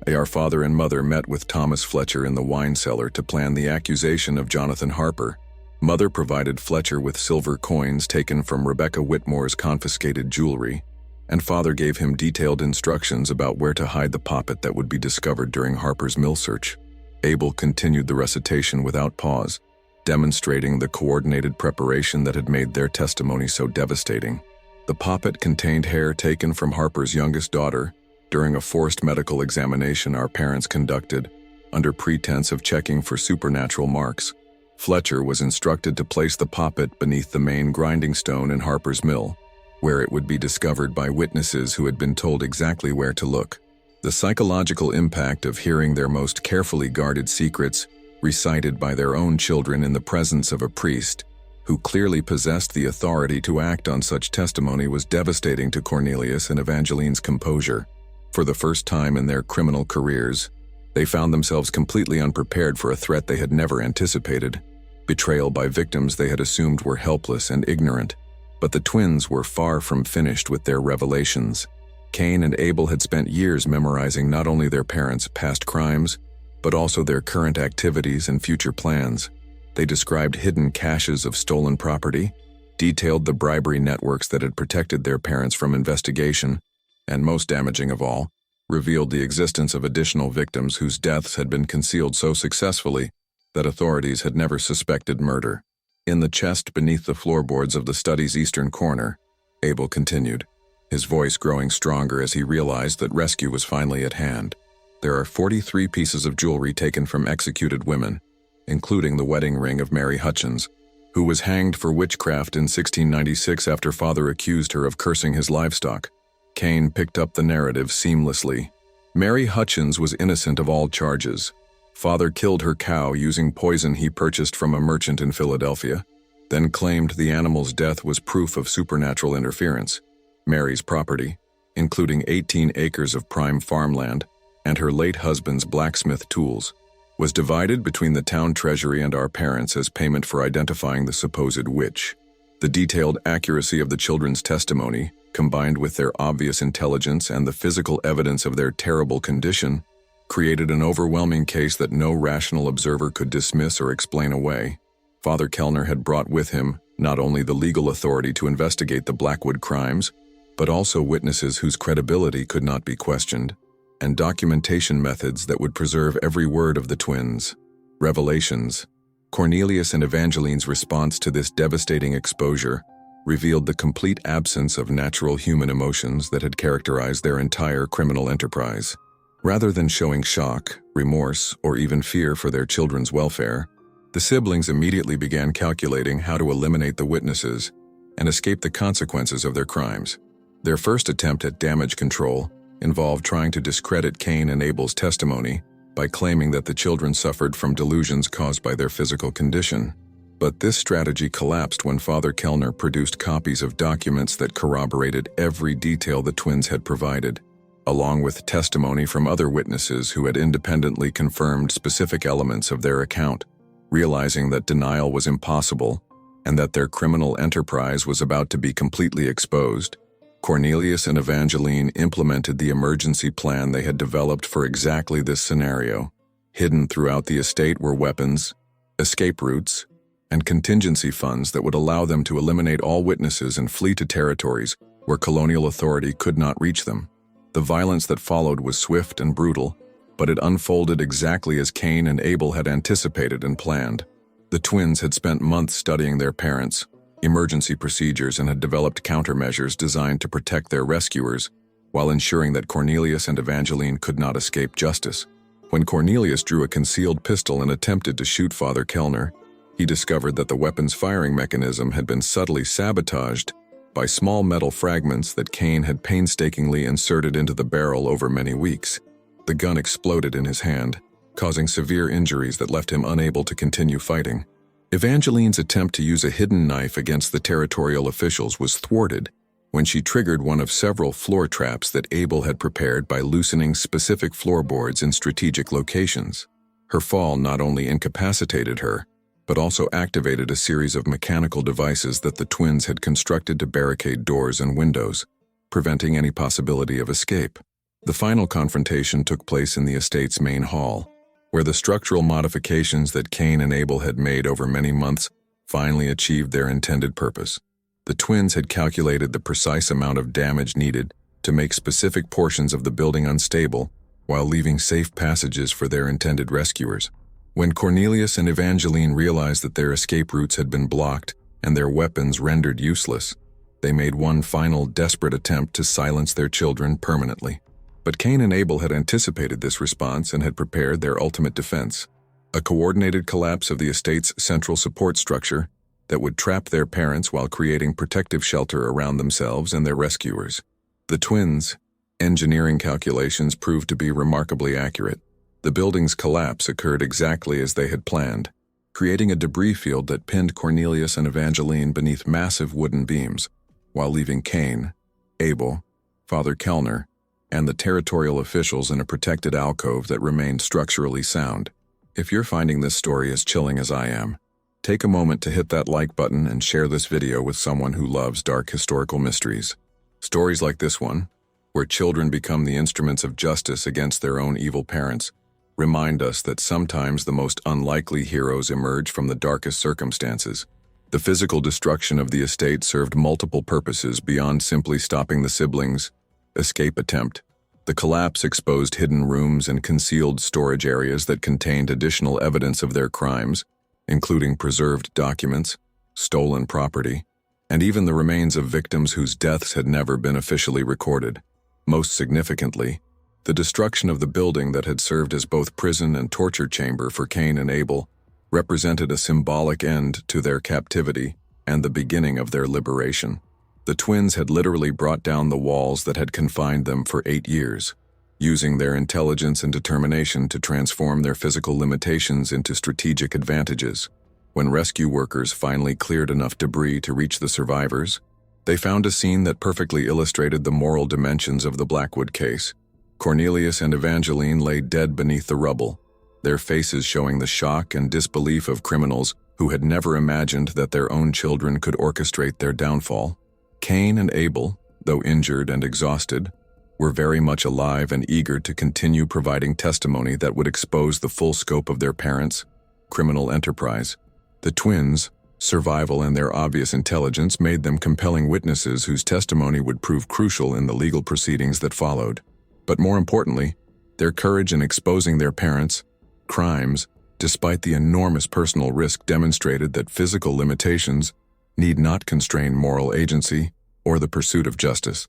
Our father and mother met with Thomas Fletcher in the wine cellar to plan the accusation of Jonathan Harper. Mother provided Fletcher with silver coins taken from Rebecca Whitmore's confiscated jewelry, and father gave him detailed instructions about where to hide the poppet that would be discovered during Harper's mill search. Abel continued the recitation without pause, demonstrating the coordinated preparation that had made their testimony so devastating. The poppet contained hair taken from Harper's youngest daughter during a forced medical examination our parents conducted, under pretense of checking for supernatural marks. Fletcher was instructed to place the poppet beneath the main grinding stone in Harper's mill, where it would be discovered by witnesses who had been told exactly where to look. The psychological impact of hearing their most carefully guarded secrets recited by their own children in the presence of a priest who clearly possessed the authority to act on such testimony was devastating to Cornelius and Evangeline's composure. For the first time in their criminal careers, they found themselves completely unprepared for a threat they had never anticipated. Betrayal by victims they had assumed were helpless and ignorant. But the twins were far from finished with their revelations. Cain and Abel had spent years memorizing not only their parents' past crimes, but also their current activities and future plans. They described hidden caches of stolen property, detailed the bribery networks that had protected their parents from investigation, and most damaging of all, revealed the existence of additional victims whose deaths had been concealed so successfully that authorities had never suspected murder. In the chest beneath the floorboards of the study's eastern corner, Abel continued, his voice growing stronger as he realized that rescue was finally at hand. There are 43 pieces of jewelry taken from executed women, including the wedding ring of Mary Hutchins, who was hanged for witchcraft in 1696 after father accused her of cursing his livestock. Cain picked up the narrative seamlessly. Mary Hutchins was innocent of all charges. Father killed her cow using poison he purchased from a merchant in Philadelphia, then claimed the animal's death was proof of supernatural interference. Mary's property, including 18 acres of prime farmland and her late husband's blacksmith tools, was divided between the town treasury and our parents as payment for identifying the supposed witch. The detailed accuracy of the children's testimony, combined with their obvious intelligence and the physical evidence of their terrible condition, created an overwhelming case that no rational observer could dismiss or explain away. Father Kellner had brought with him not only the legal authority to investigate the Blackwood crimes, but also witnesses whose credibility could not be questioned, and documentation methods that would preserve every word of the twins' revelations. Cornelius and Evangeline's response to this devastating exposure revealed the complete absence of natural human emotions that had characterized their entire criminal enterprise. Rather than showing shock, remorse, or even fear for their children's welfare, the siblings immediately began calculating how to eliminate the witnesses and escape the consequences of their crimes. Their first attempt at damage control involved trying to discredit Cain and Abel's testimony by claiming that the children suffered from delusions caused by their physical condition. But this strategy collapsed when Father Kellner produced copies of documents that corroborated every detail the twins had provided, along with testimony from other witnesses who had independently confirmed specific elements of their account. Realizing that denial was impossible and that their criminal enterprise was about to be completely exposed, Cornelius and Evangeline implemented the emergency plan they had developed for exactly this scenario. Hidden throughout the estate were weapons, escape routes, and contingency funds that would allow them to eliminate all witnesses and flee to territories where colonial authority could not reach them. The violence that followed was swift and brutal, but it unfolded exactly as Cain and Abel had anticipated and planned. The twins had spent months studying their parents' emergency procedures and had developed countermeasures designed to protect their rescuers while ensuring that Cornelius and Evangeline could not escape justice. When Cornelius drew a concealed pistol and attempted to shoot Father Kellner, he discovered that the weapon's firing mechanism had been subtly sabotaged by small metal fragments that Cain had painstakingly inserted into the barrel over many weeks. The gun exploded in his hand, causing severe injuries that left him unable to continue fighting. Evangeline's attempt to use a hidden knife against the territorial officials was thwarted when she triggered one of several floor traps that Abel had prepared by loosening specific floorboards in strategic locations. Her fall not only incapacitated her, but also activated a series of mechanical devices that the twins had constructed to barricade doors and windows, preventing any possibility of escape. The final confrontation took place in the estate's main hall, where the structural modifications that Cain and Abel had made over many months finally achieved their intended purpose. The twins had calculated the precise amount of damage needed to make specific portions of the building unstable while leaving safe passages for their intended rescuers. When Cornelius and Evangeline realized that their escape routes had been blocked and their weapons rendered useless, they made one final desperate attempt to silence their children permanently. But Cain and Abel had anticipated this response and had prepared their ultimate defense: a coordinated collapse of the estate's central support structure that would trap their parents while creating protective shelter around themselves and their rescuers. The twins' engineering calculations proved to be remarkably accurate. The building's collapse occurred exactly as they had planned, creating a debris field that pinned Cornelius and Evangeline beneath massive wooden beams, while leaving Cain, Abel, Father Kellner, and the territorial officials in a protected alcove that remained structurally sound. If you're finding this story as chilling as I am, take a moment to hit that like button and share this video with someone who loves dark historical mysteries. Stories like this one, where children become the instruments of justice against their own evil parents, remind us that sometimes the most unlikely heroes emerge from the darkest circumstances. The physical destruction of the estate served multiple purposes beyond simply stopping the siblings' escape attempt. The collapse exposed hidden rooms and concealed storage areas that contained additional evidence of their crimes, including preserved documents, stolen property, and even the remains of victims whose deaths had never been officially recorded. Most significantly, the destruction of the building that had served as both prison and torture chamber for Cain and Abel represented a symbolic end to their captivity and the beginning of their liberation. The twins had literally brought down the walls that had confined them for 8 years, using their intelligence and determination to transform their physical limitations into strategic advantages. When rescue workers finally cleared enough debris to reach the survivors, they found a scene that perfectly illustrated the moral dimensions of the Blackwood case. Cornelius and Evangeline lay dead beneath the rubble, their faces showing the shock and disbelief of criminals who had never imagined that their own children could orchestrate their downfall. Cain and Abel, though injured and exhausted, were very much alive and eager to continue providing testimony that would expose the full scope of their parents' criminal enterprise. The twins' survival and their obvious intelligence made them compelling witnesses whose testimony would prove crucial in the legal proceedings that followed. But more importantly, their courage in exposing their parents' crimes, despite the enormous personal risk, demonstrated that physical limitations need not constrain moral agency or the pursuit of justice.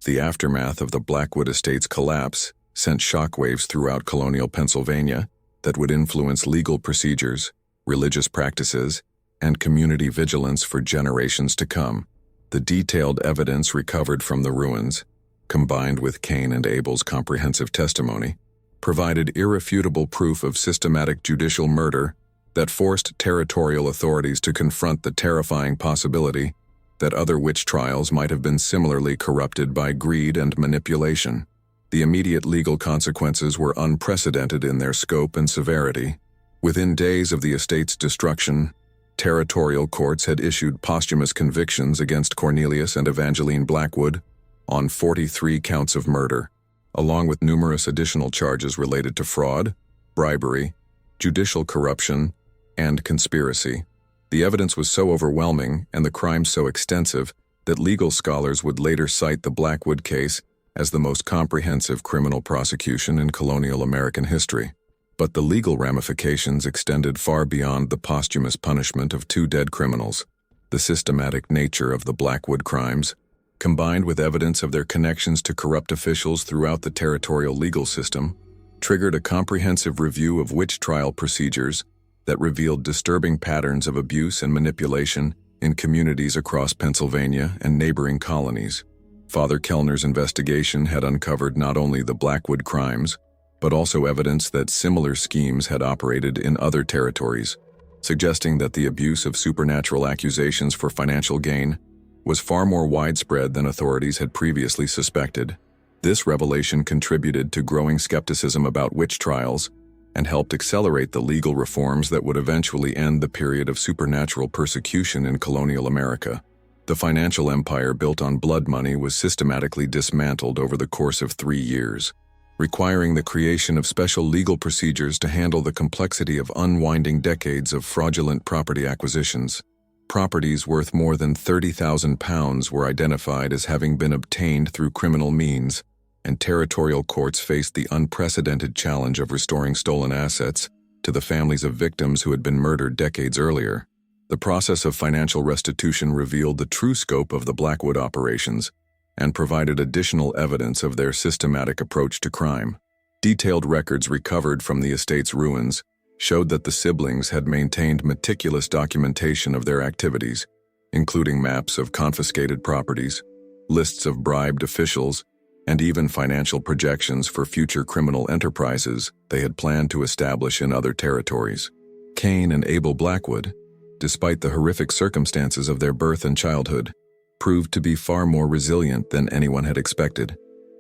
The aftermath of the Blackwood estate's collapse sent shockwaves throughout colonial Pennsylvania that would influence legal procedures, religious practices, and community vigilance for generations to come. The detailed evidence recovered from the ruins, combined with Cain and Abel's comprehensive testimony, provided irrefutable proof of systematic judicial murder that forced territorial authorities to confront the terrifying possibility that other witch trials might have been similarly corrupted by greed and manipulation. The immediate legal consequences were unprecedented in their scope and severity. Within days of the estate's destruction, territorial courts had issued posthumous convictions against Cornelius and Evangeline Blackwood on 43 counts of murder, along with numerous additional charges related to fraud, bribery, judicial corruption, and conspiracy. The evidence was so overwhelming and the crimes so extensive that legal scholars would later cite the Blackwood case as the most comprehensive criminal prosecution in colonial American history. But the legal ramifications extended far beyond the posthumous punishment of 2 dead criminals. The systematic nature of the Blackwood crimes, combined with evidence of their connections to corrupt officials throughout the territorial legal system, triggered a comprehensive review of witch trial procedures that revealed disturbing patterns of abuse and manipulation in communities across Pennsylvania and neighboring colonies. Father Kellner's investigation had uncovered not only the Blackwood crimes, but also evidence that similar schemes had operated in other territories, suggesting that the abuse of supernatural accusations for financial gain was far more widespread than authorities had previously suspected. This revelation contributed to growing skepticism about witch trials and helped accelerate the legal reforms that would eventually end the period of supernatural persecution in colonial America. The financial empire built on blood money was systematically dismantled over the course of 3 years, requiring the creation of special legal procedures to handle the complexity of unwinding decades of fraudulent property acquisitions. Properties worth more than £30,000 were identified as having been obtained through criminal means, and territorial courts faced the unprecedented challenge of restoring stolen assets to the families of victims who had been murdered decades earlier. The process of financial restitution revealed the true scope of the Blackwood operations and provided additional evidence of their systematic approach to crime. Detailed records recovered from the estate's ruins showed that the siblings had maintained meticulous documentation of their activities, including maps of confiscated properties, lists of bribed officials, and even financial projections for future criminal enterprises they had planned to establish in other territories. Cain and Abel Blackwood, despite the horrific circumstances of their birth and childhood, proved to be far more resilient than anyone had expected.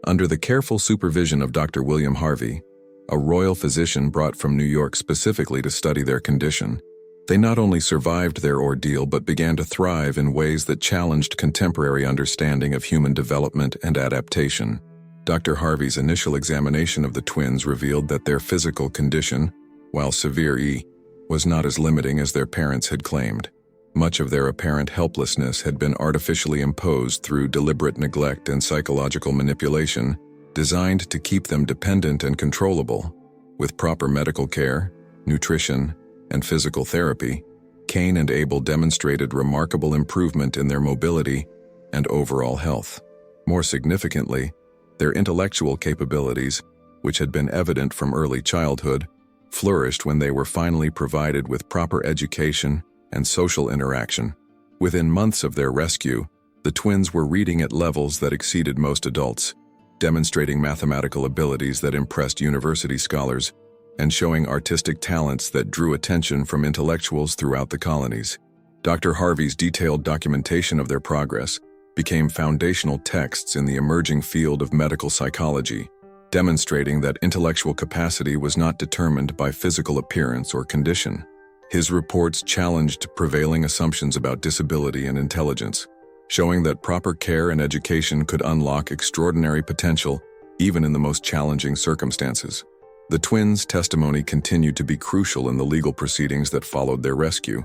Under the careful supervision of Dr. William Harvey, a royal physician brought from New York specifically to study their condition, they not only survived their ordeal but began to thrive in ways that challenged contemporary understanding of human development and adaptation. Dr. Harvey's initial examination of the twins revealed that their physical condition, while severe, was not as limiting as their parents had claimed. Much of their apparent helplessness had been artificially imposed through deliberate neglect and psychological manipulation, designed to keep them dependent and controllable. With proper medical care, nutrition, and physical therapy, Cain and Abel demonstrated remarkable improvement in their mobility and overall health. More significantly, their intellectual capabilities, which had been evident from early childhood, flourished when they were finally provided with proper education and social interaction. Within months of their rescue, the twins were reading at levels that exceeded most adults, demonstrating mathematical abilities that impressed university scholars, and showing artistic talents that drew attention from intellectuals throughout the colonies. Dr. Harvey's detailed documentation of their progress became foundational texts in the emerging field of medical psychology, demonstrating that intellectual capacity was not determined by physical appearance or condition. His reports challenged prevailing assumptions about disability and intelligence, showing that proper care and education could unlock extraordinary potential even in the most challenging circumstances. The twins' testimony continued to be crucial in the legal proceedings that followed their rescue.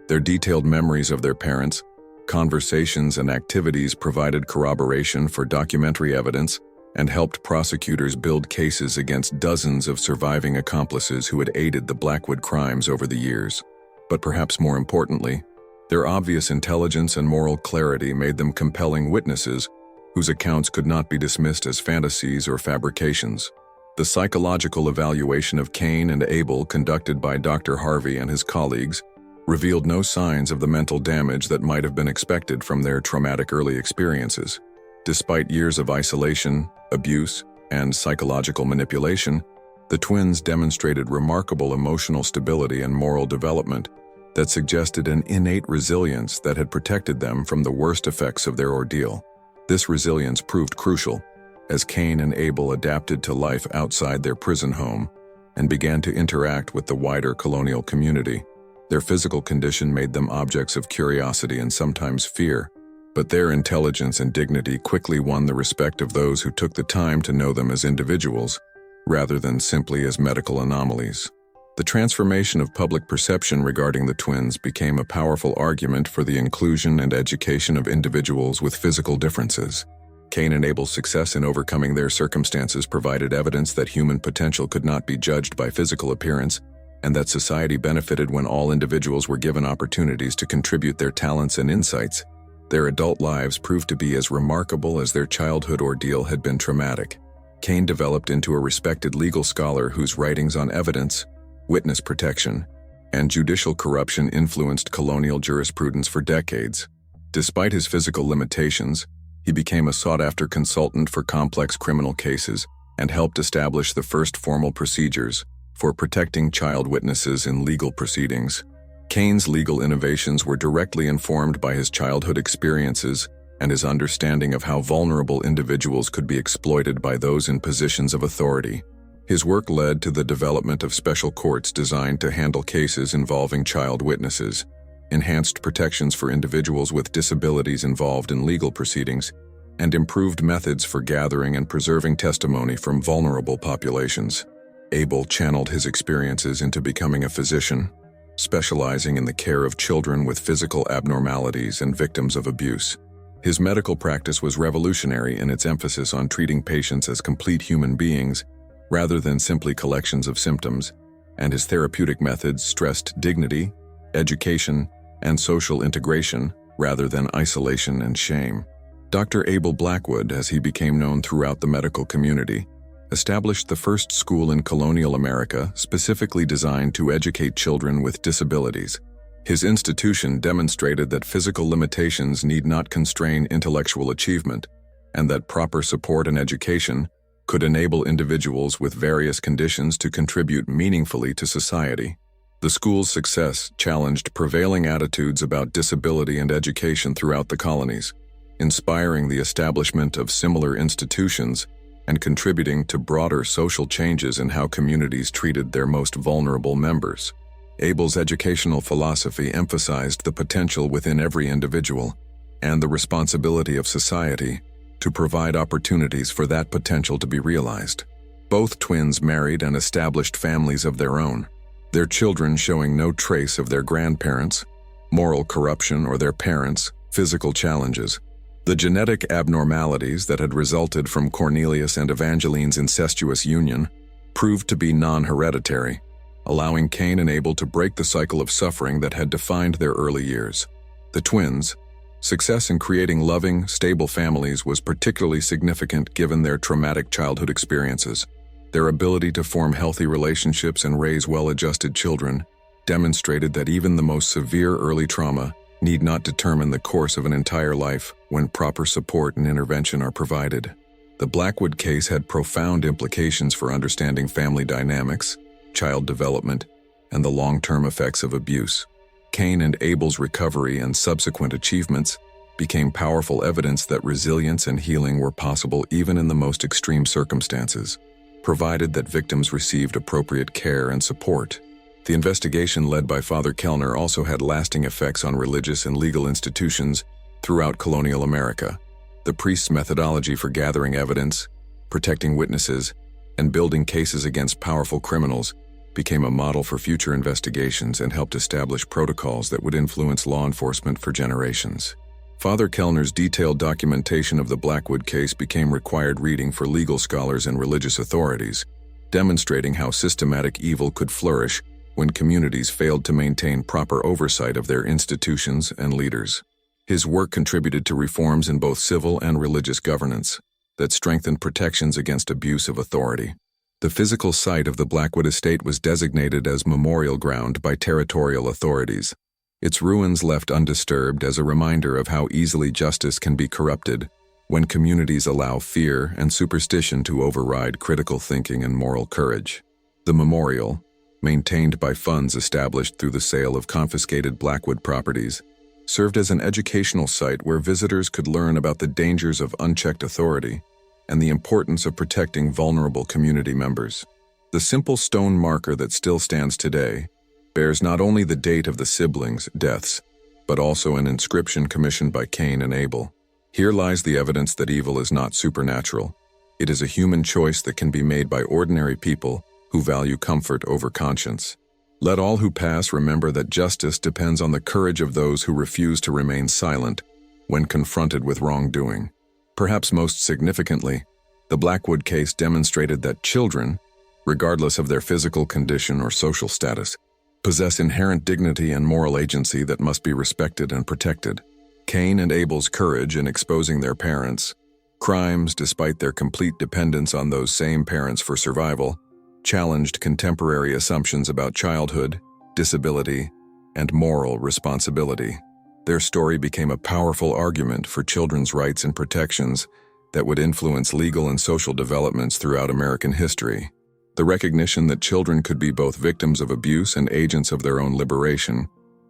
Their detailed memories of their parents, conversations, and activities provided corroboration for documentary evidence and helped prosecutors build cases against dozens of surviving accomplices who had aided the Blackwood crimes over the years. But perhaps more importantly, their obvious intelligence and moral clarity made them compelling witnesses whose accounts could not be dismissed as fantasies or fabrications. The psychological evaluation of Cain and Abel conducted by Dr. Harvey and his colleagues revealed no signs of the mental damage that might have been expected from their traumatic early experiences. Despite years of isolation, abuse, and psychological manipulation, the twins demonstrated remarkable emotional stability and moral development that suggested an innate resilience that had protected them from the worst effects of their ordeal. This resilience proved crucial as Cain and Abel adapted to life outside their prison home and began to interact with the wider colonial community. Their physical condition made them objects of curiosity and sometimes fear, but their intelligence and dignity quickly won the respect of those who took the time to know them as individuals, rather than simply as medical anomalies. The transformation of public perception regarding the twins became a powerful argument for the inclusion and education of individuals with physical differences. Cain and Abel's success in overcoming their circumstances provided evidence that human potential could not be judged by physical appearance, and that society benefited when all individuals were given opportunities to contribute their talents and insights. Their adult lives proved to be as remarkable as their childhood ordeal had been traumatic. Cain developed into a respected legal scholar whose writings on evidence, witness protection, and judicial corruption influenced colonial jurisprudence for decades. Despite his physical limitations, he became a sought-after consultant for complex criminal cases and helped establish the first formal procedures for protecting child witnesses in legal proceedings. Cain's legal innovations were directly informed by his childhood experiences and his understanding of how vulnerable individuals could be exploited by those in positions of authority. His work led to the development of special courts designed to handle cases involving child witnesses, enhanced protections for individuals with disabilities involved in legal proceedings, and improved methods for gathering and preserving testimony from vulnerable populations. Abel channeled his experiences into becoming a physician, specializing in the care of children with physical abnormalities and victims of abuse. His medical practice was revolutionary in its emphasis on treating patients as complete human beings rather than simply collections of symptoms, and his therapeutic methods stressed dignity, education, and social integration rather than isolation and shame. Dr. Abel Blackwood, as he became known throughout the medical community, established the first school in colonial America specifically designed to educate children with disabilities. His institution demonstrated that physical limitations need not constrain intellectual achievement, and that proper support and education could enable individuals with various conditions to contribute meaningfully to society. The school's success challenged prevailing attitudes about disability and education throughout the colonies, inspiring the establishment of similar institutions and contributing to broader social changes in how communities treated their most vulnerable members. Abel's educational philosophy emphasized the potential within every individual and the responsibility of society to provide opportunities for that potential to be realized. Both twins married and established families of their own, their children showing no trace of their grandparents, moral corruption, or their parents' physical challenges. The genetic abnormalities that had resulted from Cornelius and Evangeline's incestuous union proved to be non-hereditary, allowing Cain and Abel to break the cycle of suffering that had defined their early years. The twins' success in creating loving, stable families was particularly significant given their traumatic childhood experiences. Their ability to form healthy relationships and raise well-adjusted children demonstrated that even the most severe early trauma need not determine the course of an entire life when proper support and intervention are provided. The Blackwood case had profound implications for understanding family dynamics, child development, and the long-term effects of abuse. Cain and Abel's recovery and subsequent achievements became powerful evidence that resilience and healing were possible even in the most extreme circumstances, provided that victims received appropriate care and support. The investigation led by Father Kellner also had lasting effects on religious and legal institutions throughout colonial America. The priest's methodology for gathering evidence, protecting witnesses, and building cases against powerful criminals became a model for future investigations and helped establish protocols that would influence law enforcement for generations. Father Kellner's detailed documentation of the Blackwood case became required reading for legal scholars and religious authorities, demonstrating how systematic evil could flourish when communities failed to maintain proper oversight of their institutions and leaders. His work contributed to reforms in both civil and religious governance that strengthened protections against abuse of authority. The physical site of the Blackwood estate was designated as memorial ground by territorial authorities, its ruins left undisturbed as a reminder of how easily justice can be corrupted when communities allow fear and superstition to override critical thinking and moral courage. The memorial, maintained by funds established through the sale of confiscated Blackwood properties, served as an educational site where visitors could learn about the dangers of unchecked authority and the importance of protecting vulnerable community members. The simple stone marker that still stands today bears not only the date of the siblings' deaths, but also an inscription commissioned by Cain and Abel. Here lies the evidence that evil is not supernatural. It is a human choice that can be made by ordinary people who value comfort over conscience. Let all who pass remember that justice depends on the courage of those who refuse to remain silent when confronted with wrongdoing. Perhaps most significantly, the Blackwood case demonstrated that children, regardless of their physical condition or social status, possess inherent dignity and moral agency that must be respected and protected. Cain and Abel's courage in exposing their parents' crimes despite their complete dependence on those same parents for survival challenged contemporary assumptions about childhood, disability, and moral responsibility. Their story became a powerful argument for children's rights and protections that would influence legal and social developments throughout American history. The recognition that children could be both victims of abuse and agents of their own liberation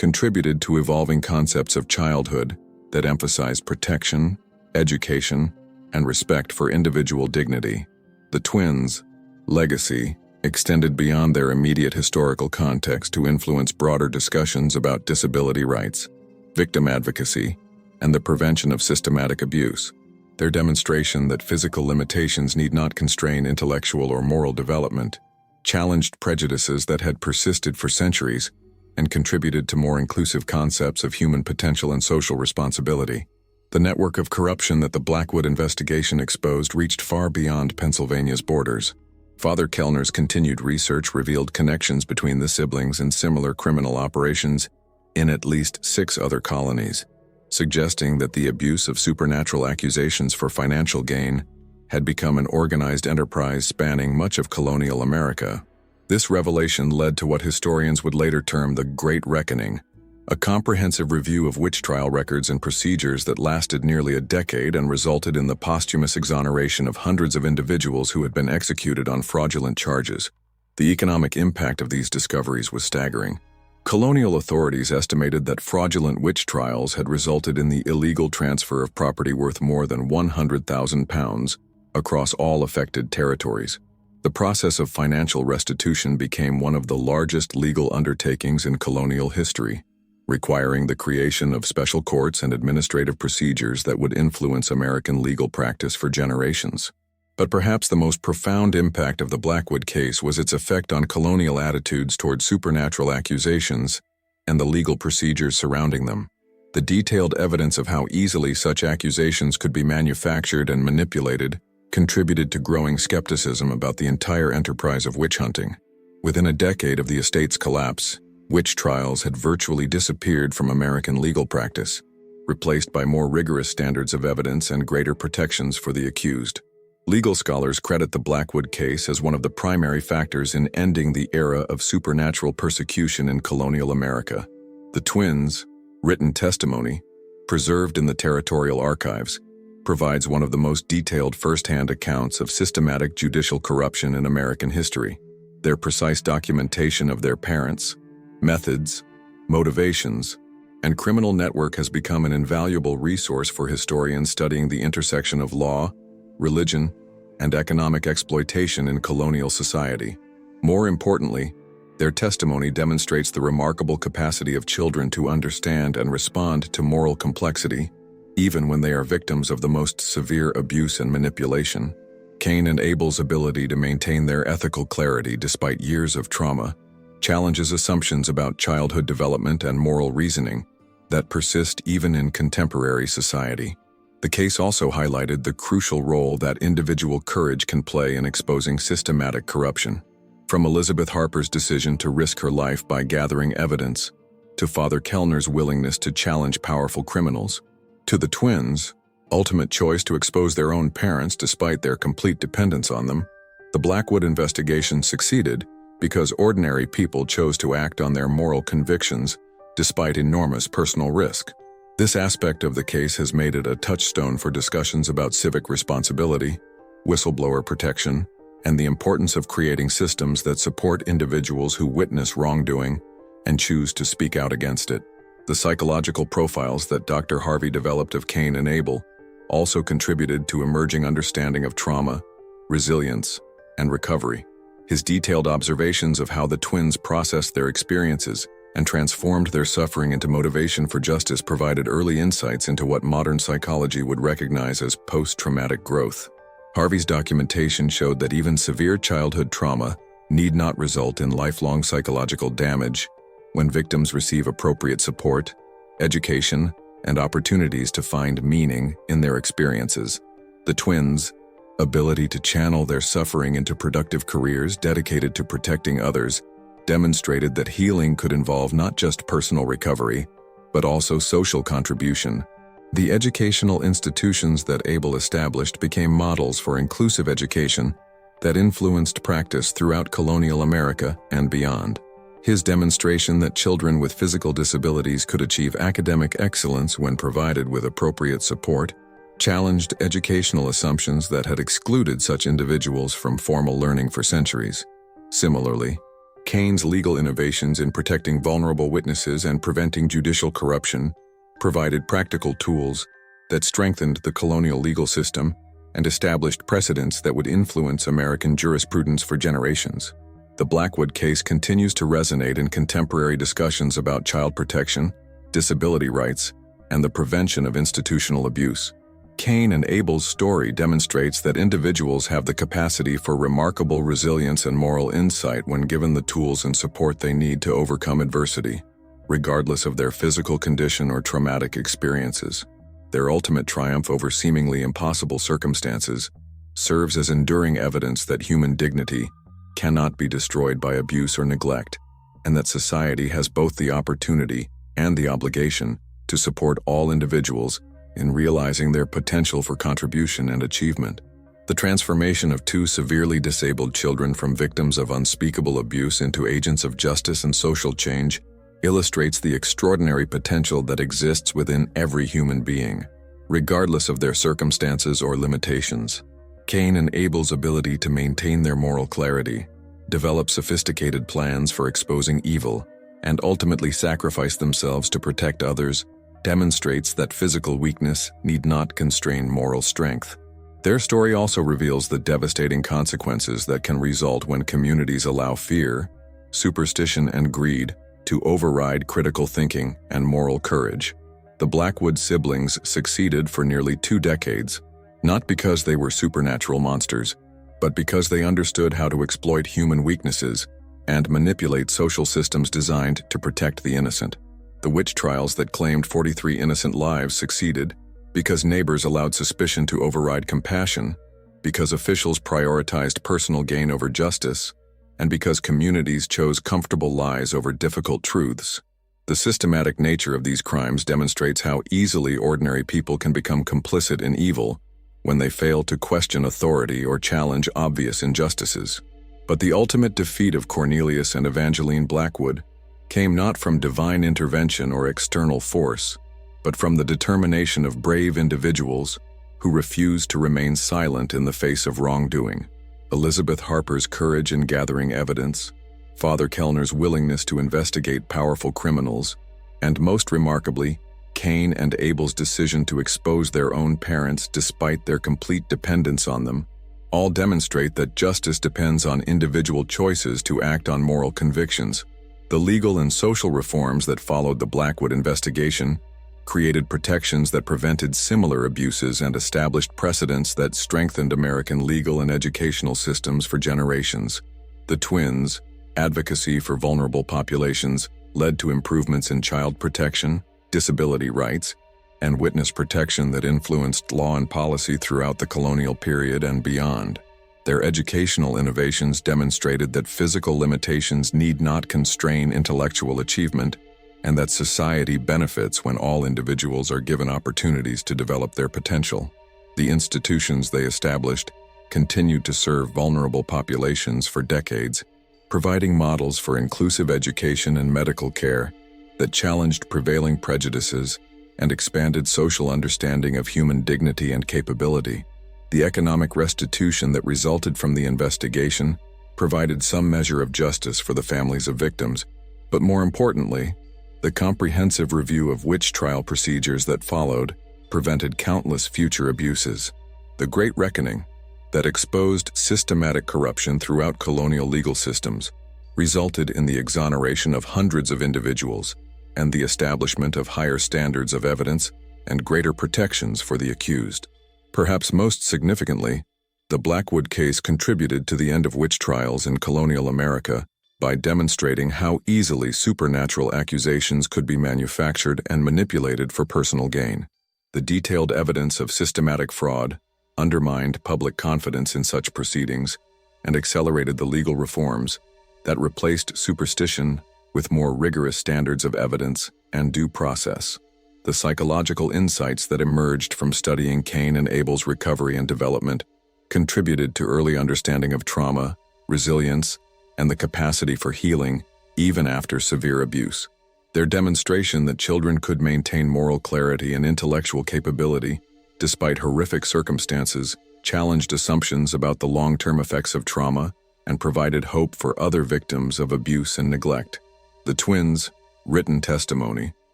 contributed to evolving concepts of childhood that emphasized protection, education, and respect for individual dignity. The twins' legacy extended beyond their immediate historical context to influence broader discussions about disability rights, victim advocacy, and the prevention of systematic abuse. Their demonstration that physical limitations need not constrain intellectual or moral development challenged prejudices that had persisted for centuries and contributed to more inclusive concepts of human potential and social responsibility. The network of corruption that the Blackwood investigation exposed reached far beyond Pennsylvania's borders. Father Kellner's continued research revealed connections between the siblings and similar criminal operations in at least 6 other colonies, suggesting that the abuse of supernatural accusations for financial gain had become an organized enterprise spanning much of colonial America. This revelation led to what historians would later term the Great Reckoning, a comprehensive review of witch trial records and procedures that lasted nearly a decade and resulted in the posthumous exoneration of hundreds of individuals who had been executed on fraudulent charges. The economic impact of these discoveries was staggering. Colonial authorities estimated that fraudulent witch trials had resulted in the illegal transfer of property worth more than £100,000 across all affected territories. The process of financial restitution became one of the largest legal undertakings in colonial history, requiring the creation of special courts and administrative procedures that would influence American legal practice for generations. But perhaps the most profound impact of the Blackwood case was its effect on colonial attitudes toward supernatural accusations and the legal procedures surrounding them. The detailed evidence of how easily such accusations could be manufactured and manipulated contributed to growing skepticism about the entire enterprise of witch hunting. Within a decade of the estate's collapse, witch trials had virtually disappeared from American legal practice, replaced by more rigorous standards of evidence and greater protections for the accused. Legal scholars credit the Blackwood case as one of the primary factors in ending the era of supernatural persecution in colonial America. The twins' written testimony, preserved in the territorial archives, provides one of the most detailed first-hand accounts of systematic judicial corruption in American history. Their precise documentation of their parents, methods, motivations, and criminal network has become an invaluable resource for historians studying the intersection of law, religion, and economic exploitation in colonial society. More importantly, their testimony demonstrates the remarkable capacity of children to understand and respond to moral complexity, even when they are victims of the most severe abuse and manipulation. Cain and Abel's ability to maintain their ethical clarity despite years of trauma challenges assumptions about childhood development and moral reasoning that persist even in contemporary society. The case also highlighted the crucial role that individual courage can play in exposing systematic corruption. From Elizabeth Harper's decision to risk her life by gathering evidence, to Father Kellner's willingness to challenge powerful criminals, to the twins' ultimate choice to expose their own parents despite their complete dependence on them, the Blackwood investigation succeeded because ordinary people chose to act on their moral convictions despite enormous personal risk. This aspect of the case has made it a touchstone for discussions about civic responsibility, whistleblower protection, and the importance of creating systems that support individuals who witness wrongdoing and choose to speak out against it. The psychological profiles that Dr. Harvey developed of Cain and Abel also contributed to emerging understanding of trauma, resilience, and recovery. His detailed observations of how the twins processed their experiences and transformed their suffering into motivation for justice provided early insights into what modern psychology would recognize as post-traumatic growth. Harvey's documentation showed that even severe childhood trauma need not result in lifelong psychological damage when victims receive appropriate support, education, and opportunities to find meaning in their experiences. The twins' ability to channel their suffering into productive careers dedicated to protecting others demonstrated that healing could involve not just personal recovery, but also social contribution. The educational institutions that Abel established became models for inclusive education that influenced practice throughout colonial America and beyond. His demonstration that children with physical disabilities could achieve academic excellence when provided with appropriate support challenged educational assumptions that had excluded such individuals from formal learning for centuries. Similarly, Cain's legal innovations in protecting vulnerable witnesses and preventing judicial corruption provided practical tools that strengthened the colonial legal system and established precedents that would influence American jurisprudence for generations. The Blackwood case continues to resonate in contemporary discussions about child protection, disability rights, and the prevention of institutional abuse. Cain and Abel's story demonstrates that individuals have the capacity for remarkable resilience and moral insight when given the tools and support they need to overcome adversity, regardless of their physical condition or traumatic experiences. Their ultimate triumph over seemingly impossible circumstances serves as enduring evidence that human dignity cannot be destroyed by abuse or neglect, and that society has both the opportunity and the obligation to support all individuals in realizing their potential for contribution and achievement. The transformation of two severely disabled children from victims of unspeakable abuse into agents of justice and social change illustrates the extraordinary potential that exists within every human being, regardless of their circumstances or limitations. Cain and Abel's ability to maintain their moral clarity, develop sophisticated plans for exposing evil, and ultimately sacrifice themselves to protect others demonstrates that physical weakness need not constrain moral strength. Their story also reveals the devastating consequences that can result when communities allow fear, superstition, and greed to override critical thinking and moral courage. The Blackwood siblings succeeded for nearly 2 decades, not because they were supernatural monsters, but because they understood how to exploit human weaknesses and manipulate social systems designed to protect the innocent. The witch trials that claimed 43 innocent lives succeeded because neighbors allowed suspicion to override compassion, because officials prioritized personal gain over justice, and because communities chose comfortable lies over difficult truths. The systematic nature of these crimes demonstrates how easily ordinary people can become complicit in evil when they fail to question authority or challenge obvious injustices. But the ultimate defeat of Cornelius and Evangeline Blackwood came not from divine intervention or external force, but from the determination of brave individuals who refused to remain silent in the face of wrongdoing. Elizabeth Harper's courage in gathering evidence, Father Kellner's willingness to investigate powerful criminals, and most remarkably, Cain and Abel's decision to expose their own parents despite their complete dependence on them, all demonstrate that justice depends on individual choices to act on moral convictions. The legal and social reforms that followed the Blackwood investigation created protections that prevented similar abuses and established precedents that strengthened American legal and educational systems for generations. The twins' advocacy for vulnerable populations led to improvements in child protection, disability rights, and witness protection that influenced law and policy throughout the colonial period and beyond. Their educational innovations demonstrated that physical limitations need not constrain intellectual achievement, and that society benefits when all individuals are given opportunities to develop their potential. The institutions they established continued to serve vulnerable populations for decades, providing models for inclusive education and medical care that challenged prevailing prejudices and expanded social understanding of human dignity and capability. The economic restitution that resulted from the investigation provided some measure of justice for the families of victims, but more importantly, the comprehensive review of witch trial procedures that followed prevented countless future abuses. The Great Reckoning, that exposed systematic corruption throughout colonial legal systems, resulted in the exoneration of hundreds of individuals and the establishment of higher standards of evidence and greater protections for the accused. Perhaps most significantly, the Blackwood case contributed to the end of witch trials in colonial America by demonstrating how easily supernatural accusations could be manufactured and manipulated for personal gain. The detailed evidence of systematic fraud undermined public confidence in such proceedings and accelerated the legal reforms that replaced superstition with more rigorous standards of evidence and due process. The psychological insights that emerged from studying Cain and Abel's recovery and development contributed to early understanding of trauma, resilience, and the capacity for healing even after severe abuse. Their demonstration that children could maintain moral clarity and intellectual capability despite horrific circumstances challenged assumptions about the long-term effects of trauma and provided hope for other victims of abuse and neglect. The twins' written testimony,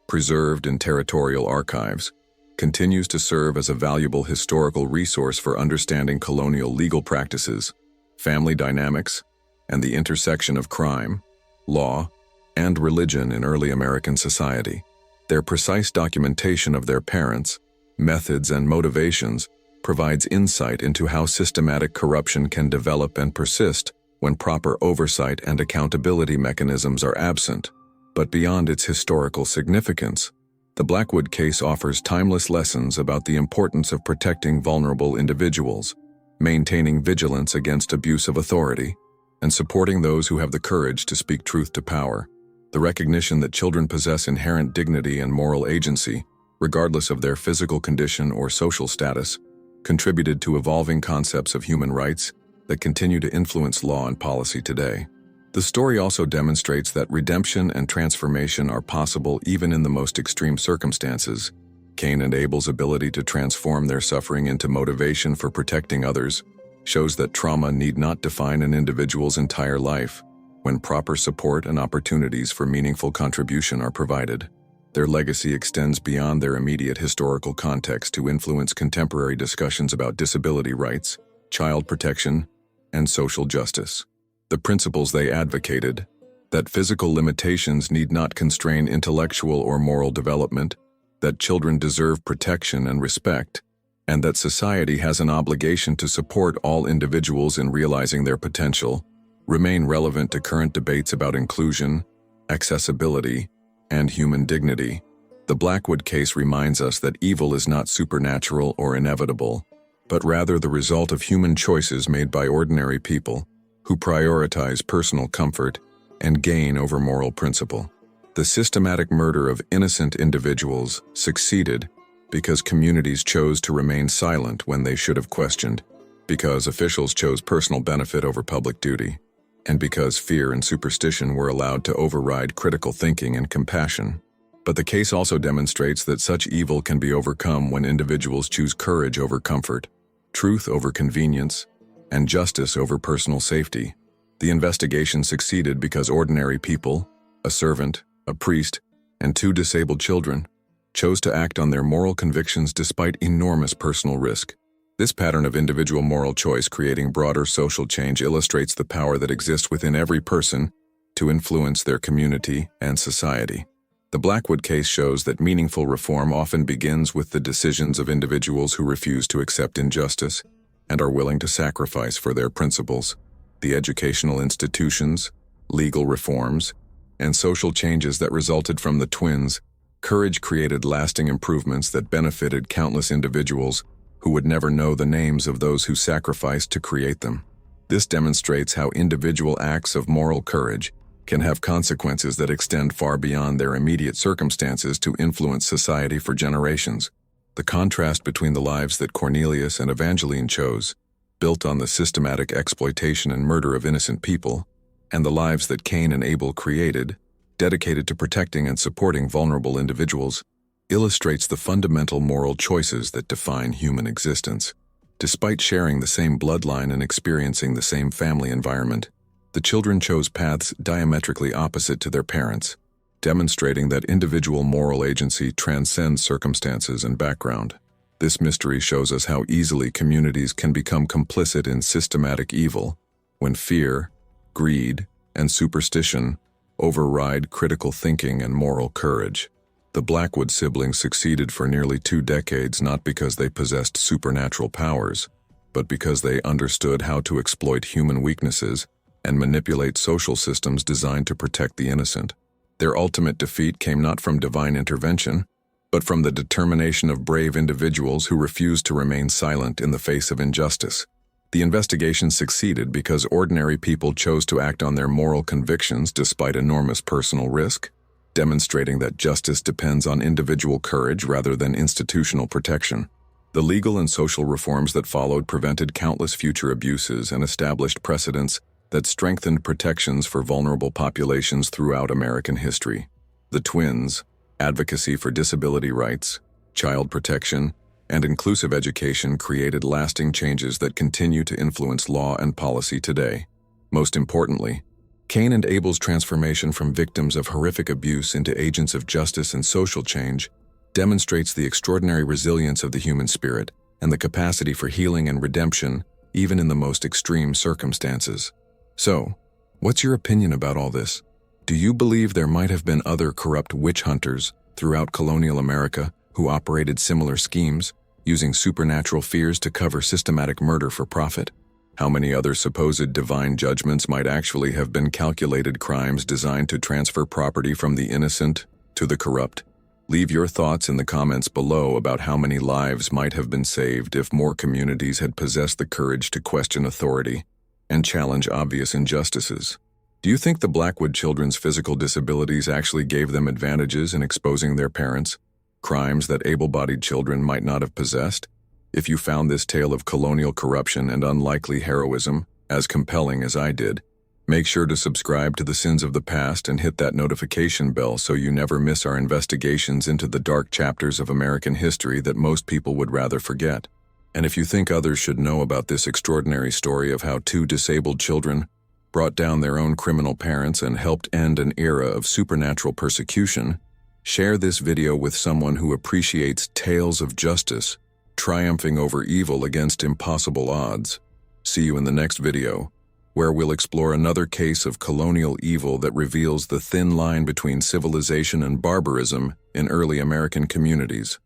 preserved in territorial archives, continues to serve as a valuable historical resource for understanding colonial legal practices, family dynamics, and the intersection of crime, law, and religion in early American society. Their precise documentation of their parents, methods, and motivations provides insight into how systematic corruption can develop and persist when proper oversight and accountability mechanisms are absent. But beyond its historical significance, the Blackwood case offers timeless lessons about the importance of protecting vulnerable individuals, maintaining vigilance against abuse of authority, and supporting those who have the courage to speak truth to power. The recognition that children possess inherent dignity and moral agency, regardless of their physical condition or social status, contributed to evolving concepts of human rights that continue to influence law and policy today. The story also demonstrates that redemption and transformation are possible even in the most extreme circumstances. Cain and Abel's ability to transform their suffering into motivation for protecting others shows that trauma need not define an individual's entire life when proper support and opportunities for meaningful contribution are provided. Their legacy extends beyond their immediate historical context to influence contemporary discussions about disability rights, child protection, and social justice. The principles they advocated, that physical limitations need not constrain intellectual or moral development, that children deserve protection and respect, and that society has an obligation to support all individuals in realizing their potential, remain relevant to current debates about inclusion, accessibility, and human dignity. The Blackwood case reminds us that evil is not supernatural or inevitable, but rather the result of human choices made by ordinary people who prioritize personal comfort and gain over moral principle. The systematic murder of innocent individuals succeeded because communities chose to remain silent when they should have questioned, because officials chose personal benefit over public duty, and because fear and superstition were allowed to override critical thinking and compassion. But the case also demonstrates that such evil can be overcome when individuals choose courage over comfort, truth over convenience, and justice over personal safety. The investigation succeeded because ordinary people, a servant, a priest, and 2 disabled children, chose to act on their moral convictions despite enormous personal risk. This pattern of individual moral choice creating broader social change illustrates the power that exists within every person to influence their community and society. The Blackwood case shows that meaningful reform often begins with the decisions of individuals who refuse to accept injustice and are willing to sacrifice for their principles. The educational institutions, legal reforms, and social changes that resulted from the twins' courage created lasting improvements that benefited countless individuals who would never know the names of those who sacrificed to create them. This demonstrates how individual acts of moral courage can have consequences that extend far beyond their immediate circumstances to influence society for generations. The contrast between the lives that Cornelius and Evangeline chose, built on the systematic exploitation and murder of innocent people, and the lives that Cain and Abel created, dedicated to protecting and supporting vulnerable individuals, illustrates the fundamental moral choices that define human existence. Despite sharing the same bloodline and experiencing the same family environment, the children chose paths diametrically opposite to their parents, demonstrating that individual moral agency transcends circumstances and background. This mystery shows us how easily communities can become complicit in systematic evil when fear, greed, and superstition override critical thinking and moral courage. The Blackwood siblings succeeded for nearly 2 decades not because they possessed supernatural powers, but because they understood how to exploit human weaknesses and manipulate social systems designed to protect the innocent. Their ultimate defeat came not from divine intervention, but from the determination of brave individuals who refused to remain silent in the face of injustice. The investigation succeeded because ordinary people chose to act on their moral convictions despite enormous personal risk, demonstrating that justice depends on individual courage rather than institutional protection. The legal and social reforms that followed prevented countless future abuses and established precedents that strengthened protections for vulnerable populations throughout American history. The twins' advocacy for disability rights, child protection, and inclusive education created lasting changes that continue to influence law and policy today. Most importantly, Cain and Abel's transformation from victims of horrific abuse into agents of justice and social change demonstrates the extraordinary resilience of the human spirit and the capacity for healing and redemption even in the most extreme circumstances. So, what's your opinion about all this? Do you believe there might have been other corrupt witch hunters throughout colonial America who operated similar schemes, using supernatural fears to cover systematic murder for profit? How many other supposed divine judgments might actually have been calculated crimes designed to transfer property from the innocent to the corrupt? Leave your thoughts in the comments below about how many lives might have been saved if more communities had possessed the courage to question authority and challenge obvious injustices. Do you think the Blackwood children's physical disabilities actually gave them advantages in exposing their parents, crimes that able-bodied children might not have possessed? If you found this tale of colonial corruption and unlikely heroism as compelling as I did, make sure to subscribe to the Sins of the Past and hit that notification bell so you never miss our investigations into the dark chapters of American history that most people would rather forget. And if you think others should know about this extraordinary story of how two disabled children brought down their own criminal parents and helped end an era of supernatural persecution, share this video with someone who appreciates tales of justice triumphing over evil against impossible odds. See you in the next video, where we'll explore another case of colonial evil that reveals the thin line between civilization and barbarism in early American communities.